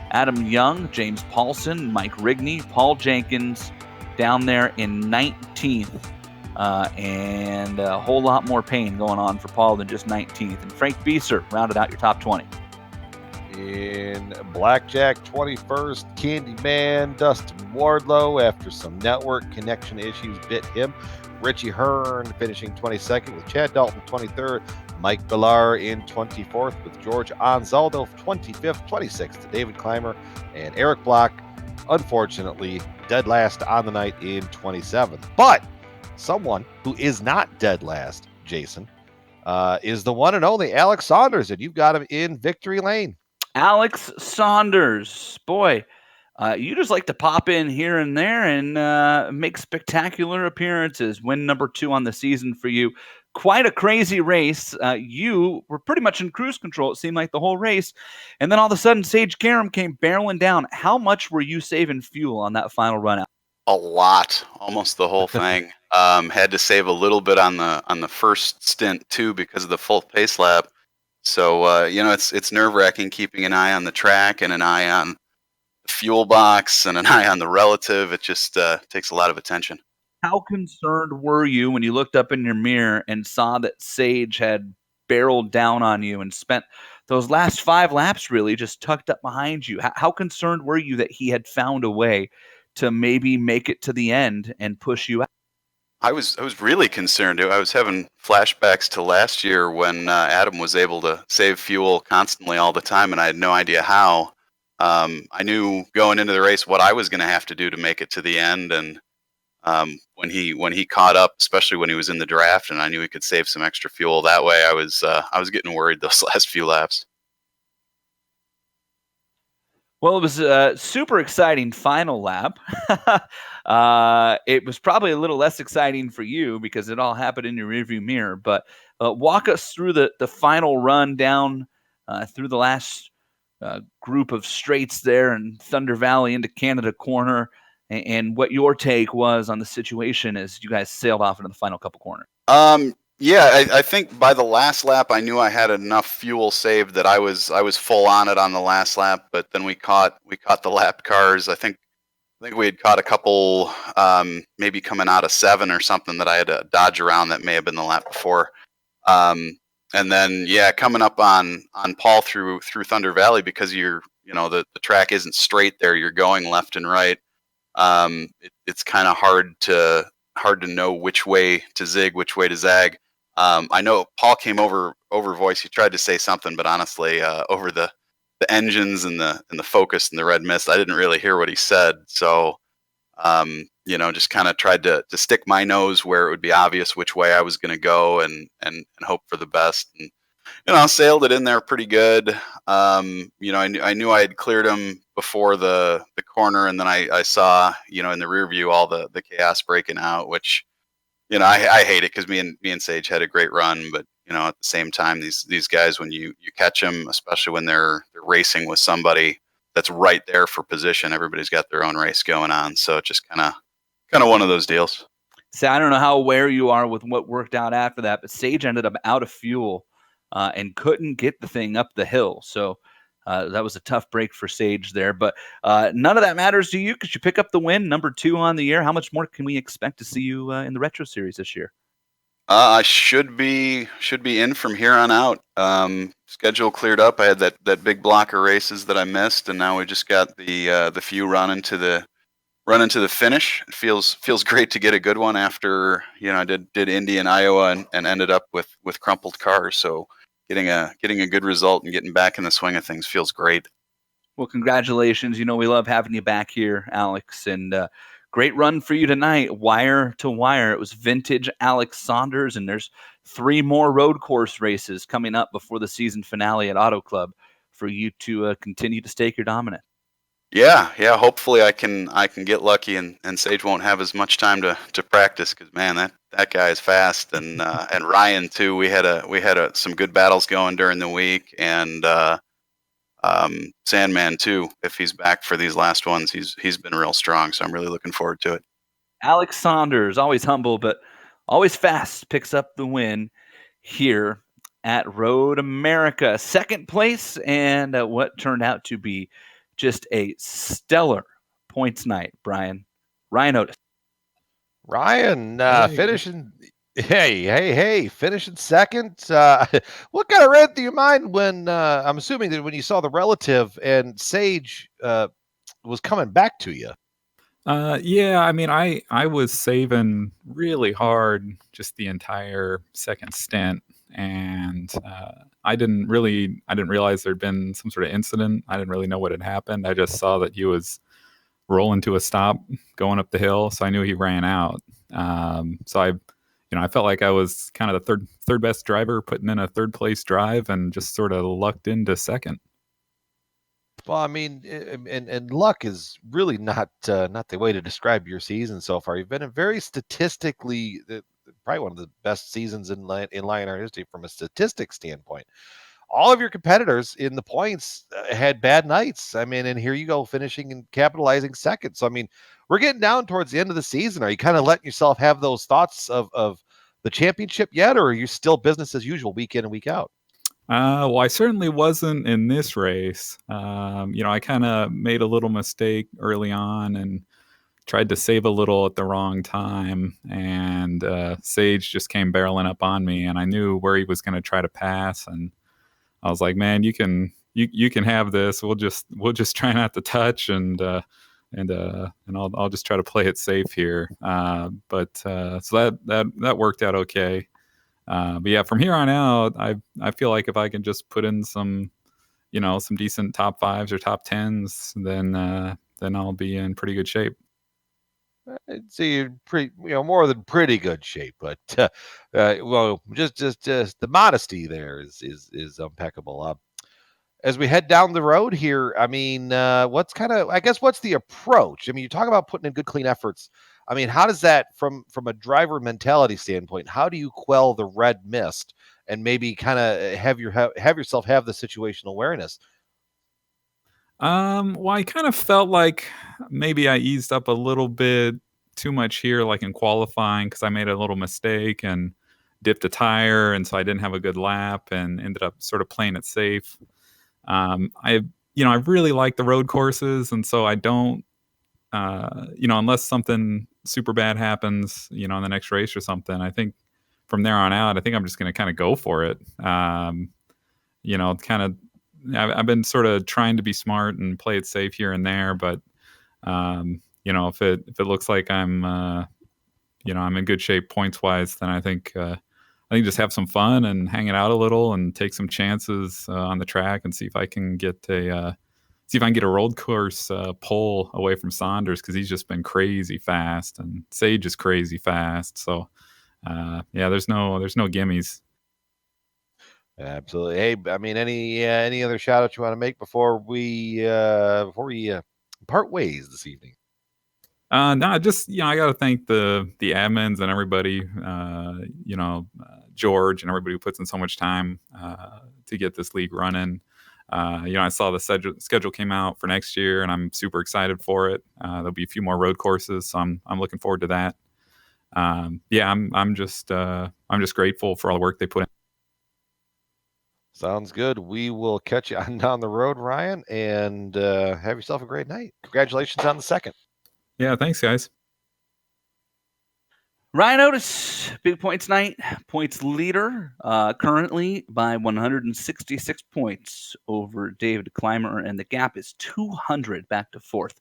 Adam Young, James Paulson, Mike Rigney, Paul Jenkins down there in 19th. And a whole lot more pain going on for Paul than just 19th. And Frank Bieser rounded out your top 20. In Blackjack, 21st, Candyman, Dustin Wardlow, after some network connection issues bit him. Richie Hearn finishing 22nd with Chad Dalton 23rd. Mike Villar in 24th with George Anzaldo 25th. 26th to David Clymer. And Eric Block, unfortunately, dead last on the night in 27th. But someone who is not dead last, Jason, is the one and only Alex Saunders, and you've got him in victory lane. Alex Saunders, boy, you just like to pop in here and there and make spectacular appearances. Win number 2 on the season for you. Quite a crazy race. You were pretty much in cruise control, it seemed like the whole race. And then all of a sudden, Sage Karam came barreling down. How much were you saving fuel on that final run out? A lot, almost the whole thing. Had to save a little bit on the first stint too because of the full pace lap. So it's nerve-wracking keeping an eye on the track and an eye on the fuel box and an eye on the relative. It just takes a lot of attention. How concerned were you when you looked up in your mirror and saw that Sage had barreled down on you and spent those last 5 laps really just tucked up behind you? How concerned were you that he had found a way to maybe make it to the end and push you out? I was really concerned. I was having flashbacks to last year when Adam was able to save fuel constantly all the time, and I had no idea how. I knew going into the race what I was going to have to do to make it to the end, and when he caught up, especially when he was in the draft, and I knew he could save some extra fuel that way, I was getting worried those last few laps. Well, it was a super exciting final lap. It was probably a little less exciting for you because it all happened in your rearview mirror. But walk us through the final run down through the last group of straights there in Thunder Valley into Canada Corner, and what your take was on the situation as you guys sailed off into the final couple corners. Yeah, I think by the last lap, I knew I had enough fuel saved that I was full on it on the last lap. But then we caught the lap cars. I think we had caught a couple, maybe coming out of 7 or something that I had to dodge around. That may have been the lap before. And then coming up on Paul through Thunder Valley, because the track isn't straight there. You're going left and right. It's kind of hard to know which way to zig, which way to zag. I know Paul came over voice. He tried to say something, but honestly, over the engines and the focus and the red mist, I didn't really hear what he said. So, just kind of tried to stick my nose where it would be obvious which way I was going to go and hope for the best. And, sailed it in there pretty good. I knew I had cleared him before the corner, and then I saw, in the rear view, all the chaos breaking out, which, I hate it because me and Sage had a great run, but at the same time, these guys, when you catch them, especially when they're racing with somebody that's right there for position, everybody's got their own race going on, so it's just kind of one of those deals. So I don't know how aware you are with what worked out after that, but Sage ended up out of fuel and couldn't get the thing up the hill. So that was a tough break for Sage there, but none of that matters to you because you pick up the win, number 2 on the year. How much more can we expect to see you in the Retro Series this year? I should be in from here on out. Schedule cleared up. I had that big block of races that I missed, and now we just got the few run into the finish. It feels great to get a good one after I did Indy and Iowa and ended up with crumpled cars. So getting a good result and getting back in the swing of things feels great. Well, congratulations. We love having you back here, Alex, and great run for you tonight, wire to wire. It was vintage Alex Saunders, and there's 3 more road course races coming up before the season finale at Auto Club for you to continue to stake your dominance. Yeah. Hopefully I can get lucky and Sage won't have as much time to practice because man, that guy is fast and Ryan too. We had some good battles going during the week and Sandman too. If he's back for these last ones, he's been real strong. So I'm really looking forward to it. Alex Saunders, always humble but always fast, picks up the win here at Road America. Second place and what turned out to be just a stellar points night, Brian. Ryan Otis. Ryan finishing. Hey, finishing second. What kind of read through your mind when I'm assuming that when you saw the relative and Sage was coming back to you? Yeah, I mean, I was saving really hard just the entire second stint, and I didn't realize there'd been some sort of incident. I didn't really know what had happened. I just saw that he was rolling to a stop going up the hill, so I knew he ran out. So I felt like I was kind of the third best driver, putting in a third place drive, and just sort of lucked into second. Well, I mean, and luck is really not the way to describe your season so far. You've been a very statistically probably one of the best seasons in Lionheart history from a statistics standpoint. All of your competitors in the points had bad nights. I mean, and here you go, finishing and capitalizing second. So I mean, we're getting down towards the end of the season. Are you kind of letting yourself have those thoughts of the championship yet, or are you still business as usual week in and week out? Well, I certainly wasn't in this race. I kind of made a little mistake early on and tried to save a little at the wrong time, and Sage just came barreling up on me, and I knew where he was going to try to pass, and I was like, "Man, you can have this. We'll just try not to touch, and I'll just try to play it safe here." So that worked out okay. But yeah, from here on out, I feel like if I can just put in some some decent top fives or top tens, then I'll be in pretty good shape. I'd say you're pretty, more than pretty good shape, but well, just the modesty there is impeccable. As we head down the road here, I mean, what's the approach? I mean, you talk about putting in good, clean efforts. I mean, how does that from a driver mentality standpoint? How do you quell the red mist and maybe kind of have yourself have the situational awareness? Well, I kind of felt like maybe I eased up a little bit too much here, like in qualifying, because I made a little mistake and dipped a tire, and so I didn't have a good lap and ended up sort of playing it safe. I I really like the road courses, and so I don't, unless something super bad happens, in the next race or something. I think from there on out, I think I'm just going to kind of go for it. Kind of, I've been sort of trying to be smart and play it safe here and there, but if it looks like I'm in good shape points wise, then I think just have some fun and hang it out a little and take some chances on the track and see if I can get a road course pole away from Saunders, because he's just been crazy fast and Sage is crazy fast. So yeah, there's no gimmies. Absolutely. Hey, I mean, any other shout outs you want to make before we part ways this evening? No, just I got to thank the admins and everybody, George and everybody who puts in so much time to get this league running. I saw the schedule came out for next year, and I'm super excited for it. There'll be a few more road courses, so I'm looking forward to that. Yeah, I'm just grateful for all the work they put in. Sounds good. We will catch you on down the road, Ryan, and have yourself a great night. Congratulations on the second. Yeah, thanks, guys. Ryan Otis, big points night, points leader, currently by 166 points over David Clymer, and the gap is 200 back to fourth,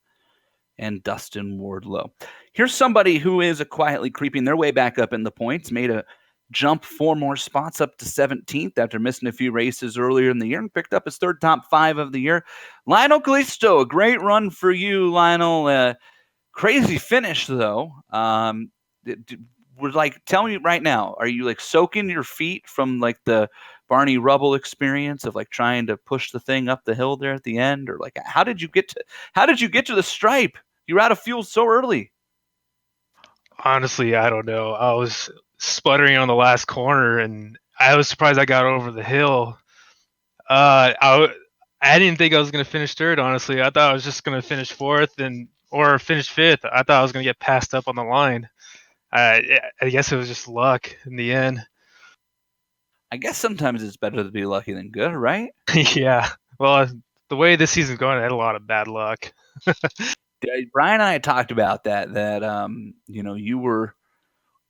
and Dustin Wardlow. Here's somebody who is quietly creeping their way back up in the points, made a jump 4 more spots up to 17th after missing a few races earlier in the year and picked up his third top 5 of the year. Lionel Callisto, a great run for you, Lionel. Crazy finish, though. Tell me right now, are you soaking your feet from the Barney Rubble experience of trying to push the thing up the hill there at the end, or how did you get to the stripe? You were out of fuel so early. Honestly, I don't know. I was sputtering on the last corner, and I was surprised I got over the hill. I didn't think I was going to finish third, honestly. I thought I was just going to finish fourth or finish fifth. I thought I was going to get passed up on the line. I guess it was just luck in the end. I guess sometimes it's better to be lucky than good, right? Yeah. Well, the way this season's going, I had a lot of bad luck. Brian and I had talked about that you were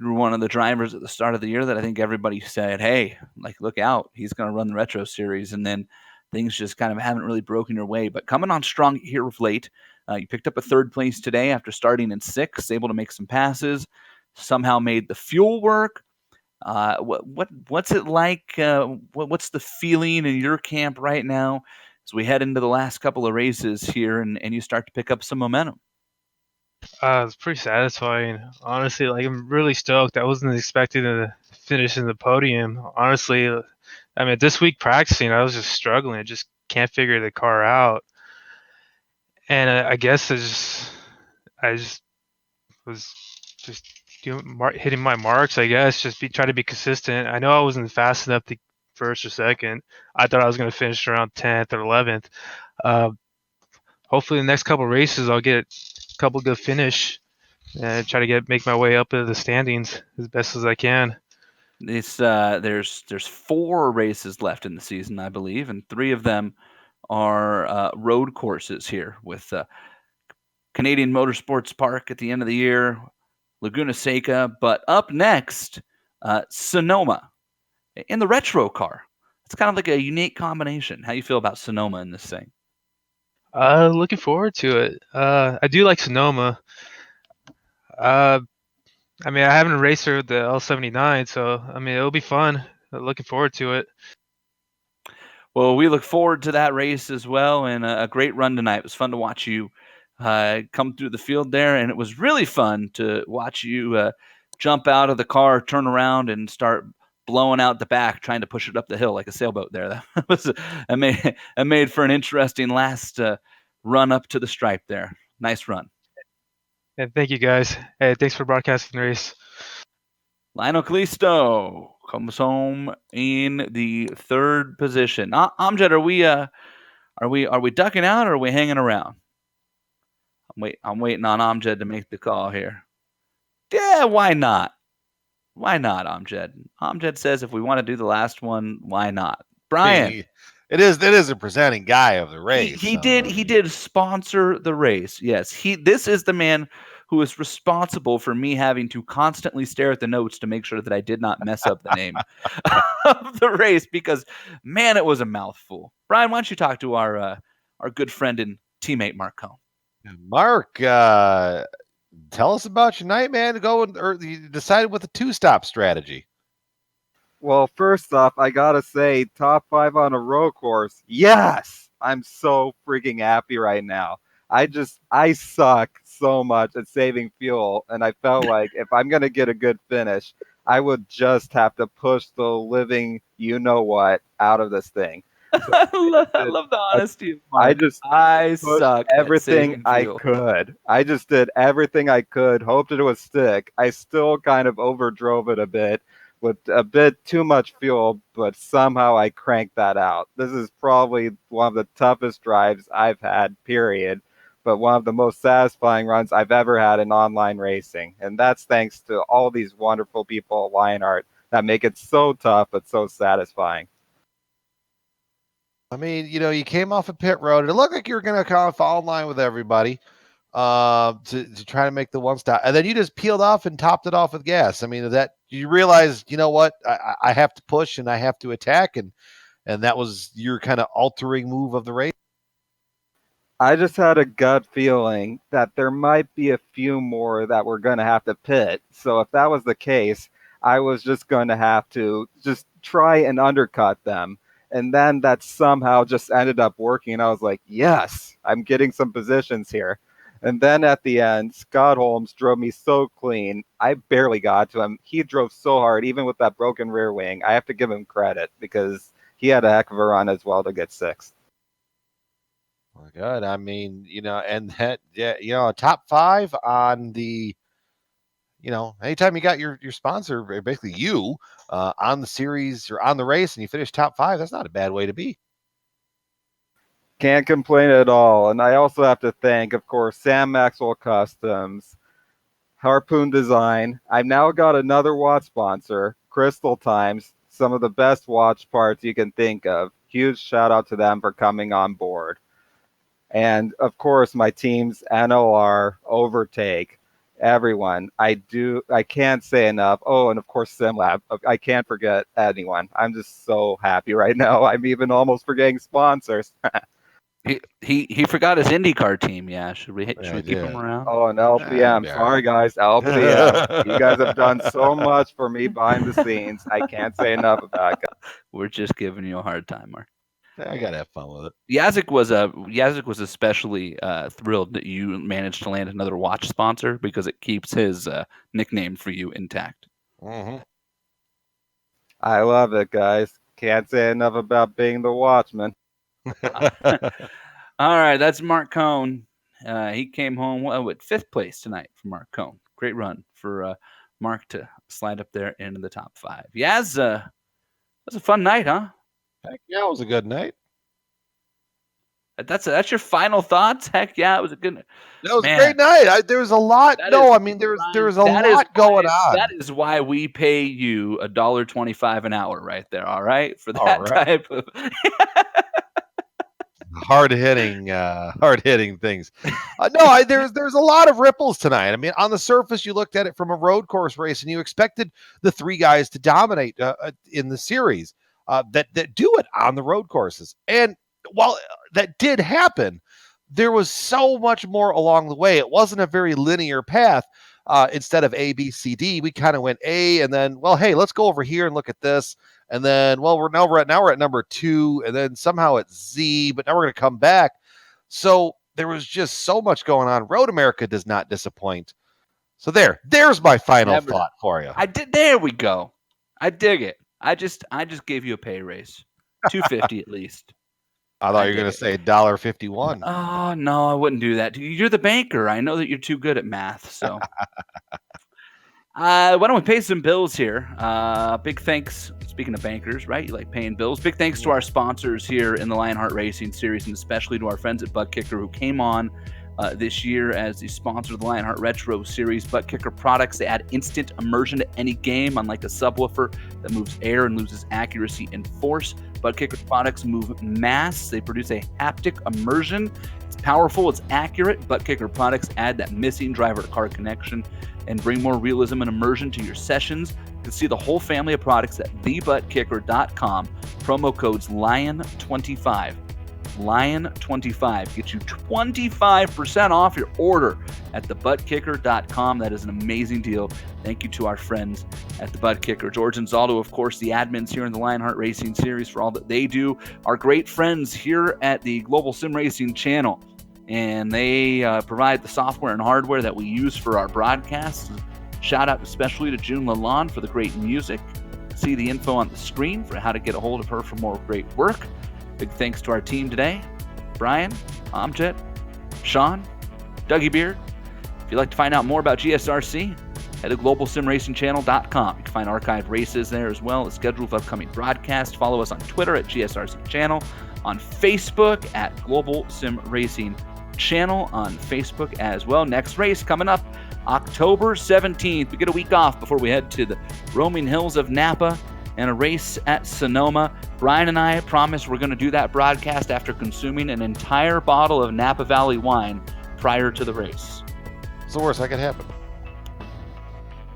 one of the drivers at the start of the year that I think everybody said, hey, look out, he's going to run the Retro Series, and then things just kind of haven't really broken your way. But coming on strong here of late, you picked up a third place today after starting in 6th, able to make some passes, somehow made the fuel work. What's it like? What's the feeling in your camp right now as we head into the last couple of races here and you start to pick up some momentum? It's pretty satisfying, honestly. Like I'm really stoked. I wasn't expecting to finish in the podium. Honestly, I mean, this week practicing, I was just struggling. I just can't figure the car out, and I guess I just was just hitting my marks. I guess just try to be consistent. I know I wasn't fast enough to first or second. I thought I was going to finish around 10th or 11th. Uh, Hopefully, the next couple races, I'll get a couple good finish and try to make my way up into the standings as best as I can. It's there's 4 races left in the season, I believe, and 3 of them are road courses here with Canadian Motorsports Park at the end of the year, Laguna Seca, but up next, Sonoma in the retro car. It's kind of like a unique combination. How you feel about Sonoma in this thing? Looking forward to it. I do like Sonoma. Uh, I mean, I haven't raced her with the L79, so I mean, it'll be fun. Looking forward to it. Well, we look forward to that race as well, and a great run tonight. It was fun to watch you come through the field there, and it was really fun to watch you jump out of the car, turn around, and start blowing out the back, trying to push it up the hill like a sailboat. There, that was that made for an interesting last run up to the stripe. There, nice run. And thank you guys. Hey, thanks for broadcasting the race. Lionel Callisto comes home in the 3rd position. Amjad, are we ducking out or are we hanging around? I'm waiting on Amjad to make the call here. Yeah, why not? Why not, Amjad? Amjad says if we want to do the last one, why not? Brian, It is a presenting guy of the race. he did sponsor the race. Yes, this is the man who is responsible for me having to constantly stare at the notes to make sure that I did not mess up the name of the race because man, it was a mouthful. Brian, why don't you talk to our good friend and teammate Mark Cohn? Mark, tell us about your night, man. Or you decided with a 2-stop strategy. Well, first off, I gotta say, top 5 on a road course. Yes! I'm so freaking happy right now. I suck so much at saving fuel, and I felt like if I'm gonna get a good finish, I would just have to push the living you know what out of this thing. So I love the honesty of I Mark. just I pushed suck at everything saving I fuel. could. I just did everything I could, hoped it would stick. I still kind of overdrove it a bit with a bit too much fuel, but somehow I cranked that out. This is probably one of the toughest drives I've had, period, but one of the most satisfying runs I've ever had in online racing. And that's thanks to all these wonderful people at Lionheart that make it so tough but so satisfying. I mean, you came off a pit road. It looked like you were going to kind of fall in line with everybody to try to make the 1 stop. And then you just peeled off and topped it off with gas. I mean, you realize, you know what, I have to push and I have to attack. And that was your kind of altering move of the race. I just had a gut feeling that there might be a few more that were going to have to pit. So if that was the case, I was just going to have to just try and undercut them. And then that somehow just ended up working. And I was like, yes, I'm getting some positions here. And then at the end, Scott Holmes drove me so clean. I barely got to him. He drove so hard, even with that broken rear wing. I have to give him credit because he had a heck of a run as well to get 6th. Well, good. I mean, and that, yeah, top 5 on the, anytime you got your sponsor, basically you, on the series or on the race and you finish top 5, that's not a bad way to be. Can't complain at all. And I also have to thank, of course, Sam Maxwell Customs, Harpoon Design. I've now got another watch sponsor, Crystal Times, some of the best watch parts you can think of. Huge shout out to them for coming on board. And of course, my teams, NLR, Overtake, everyone. I can't say enough. Oh, and of course, SimLab. I can't forget anyone. I'm just so happy right now. I'm even almost forgetting sponsors. He forgot his IndyCar team. Yeah, should we keep him around? Oh, and LPM. Sorry, guys. LPM. You guys have done so much for me behind the scenes. I can't say enough about it. We're just giving you a hard time, Mark. I gotta have fun with it. Yazik was especially thrilled that you managed to land another watch sponsor because it keeps his nickname for you intact. Mm-hmm. I love it, guys. Can't say enough about being the watchman. All right, that's Mark Cohn. He came home with 5th place tonight for Mark Cohn. Great run for Mark to slide up there into the top 5. Yaz, that's a fun night, huh? Heck yeah, it was a good night. That's your final thoughts? Heck yeah, it was a good night. That was a great night. There was a lot. There was a lot going on. That is why we pay you $1.25 an hour right there, all right? For All that right. type of hard hitting things. There's a lot of ripples tonight. I mean, on the surface, you looked at it from a road course race, and you expected the 3 guys to dominate in the series that do it on the road courses. And while that did happen, there was so much more along the way. It wasn't a very linear path. Instead of A, B, C, D, we kind of went A, and then, well, hey, let's go over here and look at this. And then, well, we're at number 2, and then somehow it's Z, but now we're going to come back. So there was just so much going on. Road America does not disappoint. So there's my final thought for you. There we go. I dig it. I just gave you a pay raise, $2.50 at least. I thought you were going to say $1.51. Oh no, I wouldn't do that. You're the banker. I know that you're too good at math. So, why don't we pay some bills here? Big thanks. Speaking of bankers, right? You like paying bills. Big thanks to our sponsors here in the Lionheart Racing Series, and especially to our friends at Butt Kicker who came on this year as the sponsor of the Lionheart Retro Series. Butt Kicker products, they add instant immersion to any game, unlike a subwoofer that moves air and loses accuracy and force. Butt Kicker products move mass. They produce a haptic immersion. It's powerful, it's accurate. Butt Kicker products add that missing driver-to-car connection and bring more realism and immersion to your sessions. You can see the whole family of products at thebuttkicker.com. Promo codes LION25. Lion25 gets you 25% off your order at thebuttkicker.com. That is an amazing deal. Thank you to our friends at the Butt Kicker. George and Zaldo, of course, the admins here in the Lionheart Racing Series for all that they do. Our great friends here at the Global Sim Racing channel, and they provide the software and hardware that we use for our broadcasts. Shout out especially to June Lalonde for the great music. See the info on the screen for how to get a hold of her for more great work. Big thanks to our team today. Brian, Amjet, Sean, Dougie Beard. If you'd like to find out more about GSRC, head to globalsimracingchannel.com. You can find archived races there as well as schedule of upcoming broadcasts. Follow us on Twitter at GSRC Channel, on Facebook at Global Sim Racing Channel on Facebook as well. Next race coming up October 17th. We get a week off before we head to the roaming hills of Napa and a race at Sonoma. Brian and I promise we're going to do that broadcast after consuming an entire bottle of Napa Valley wine prior to the race. It's the worst that could happen.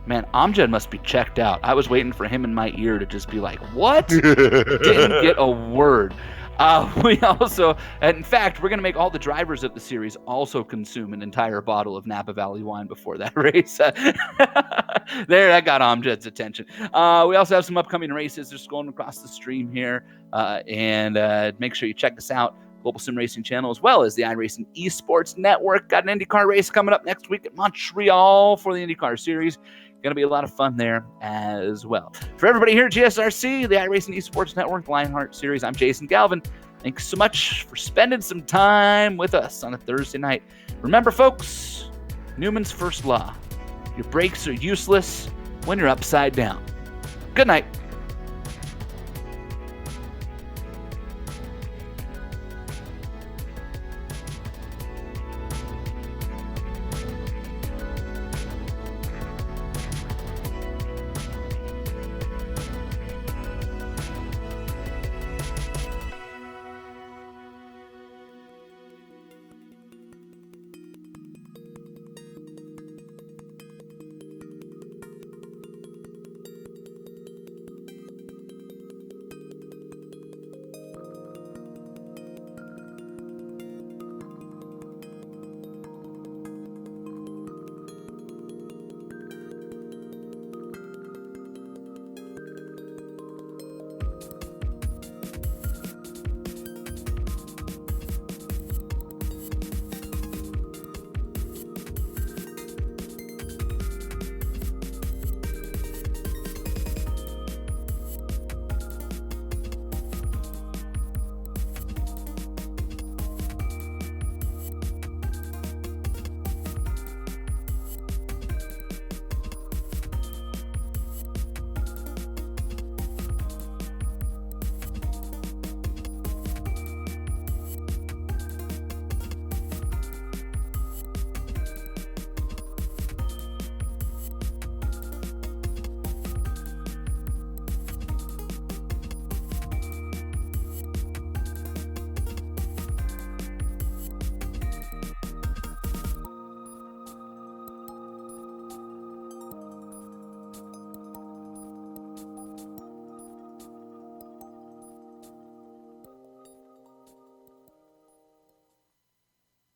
Man, Amjad must be checked out. I was waiting for him in my ear to just be like, what? Didn't get a word. We also, in fact, we're going to make all the drivers of the series also consume an entire bottle of Napa Valley wine before that race. There, that got Amjad's attention. We also have some upcoming races just going across the stream here. And make sure you check us out, Global Sim Racing Channel, as well as the iRacing Esports Network. Got an IndyCar race coming up next week at Montreal for the IndyCar Series. Going to be a lot of fun there as well. For everybody here at GSRC, the iRacing Esports Network, the Lionheart Series, I'm Jason Galvin. Thanks so much for spending some time with us on a Thursday night. Remember, folks, Newman's first law. Your brakes are useless when you're upside down. Good night.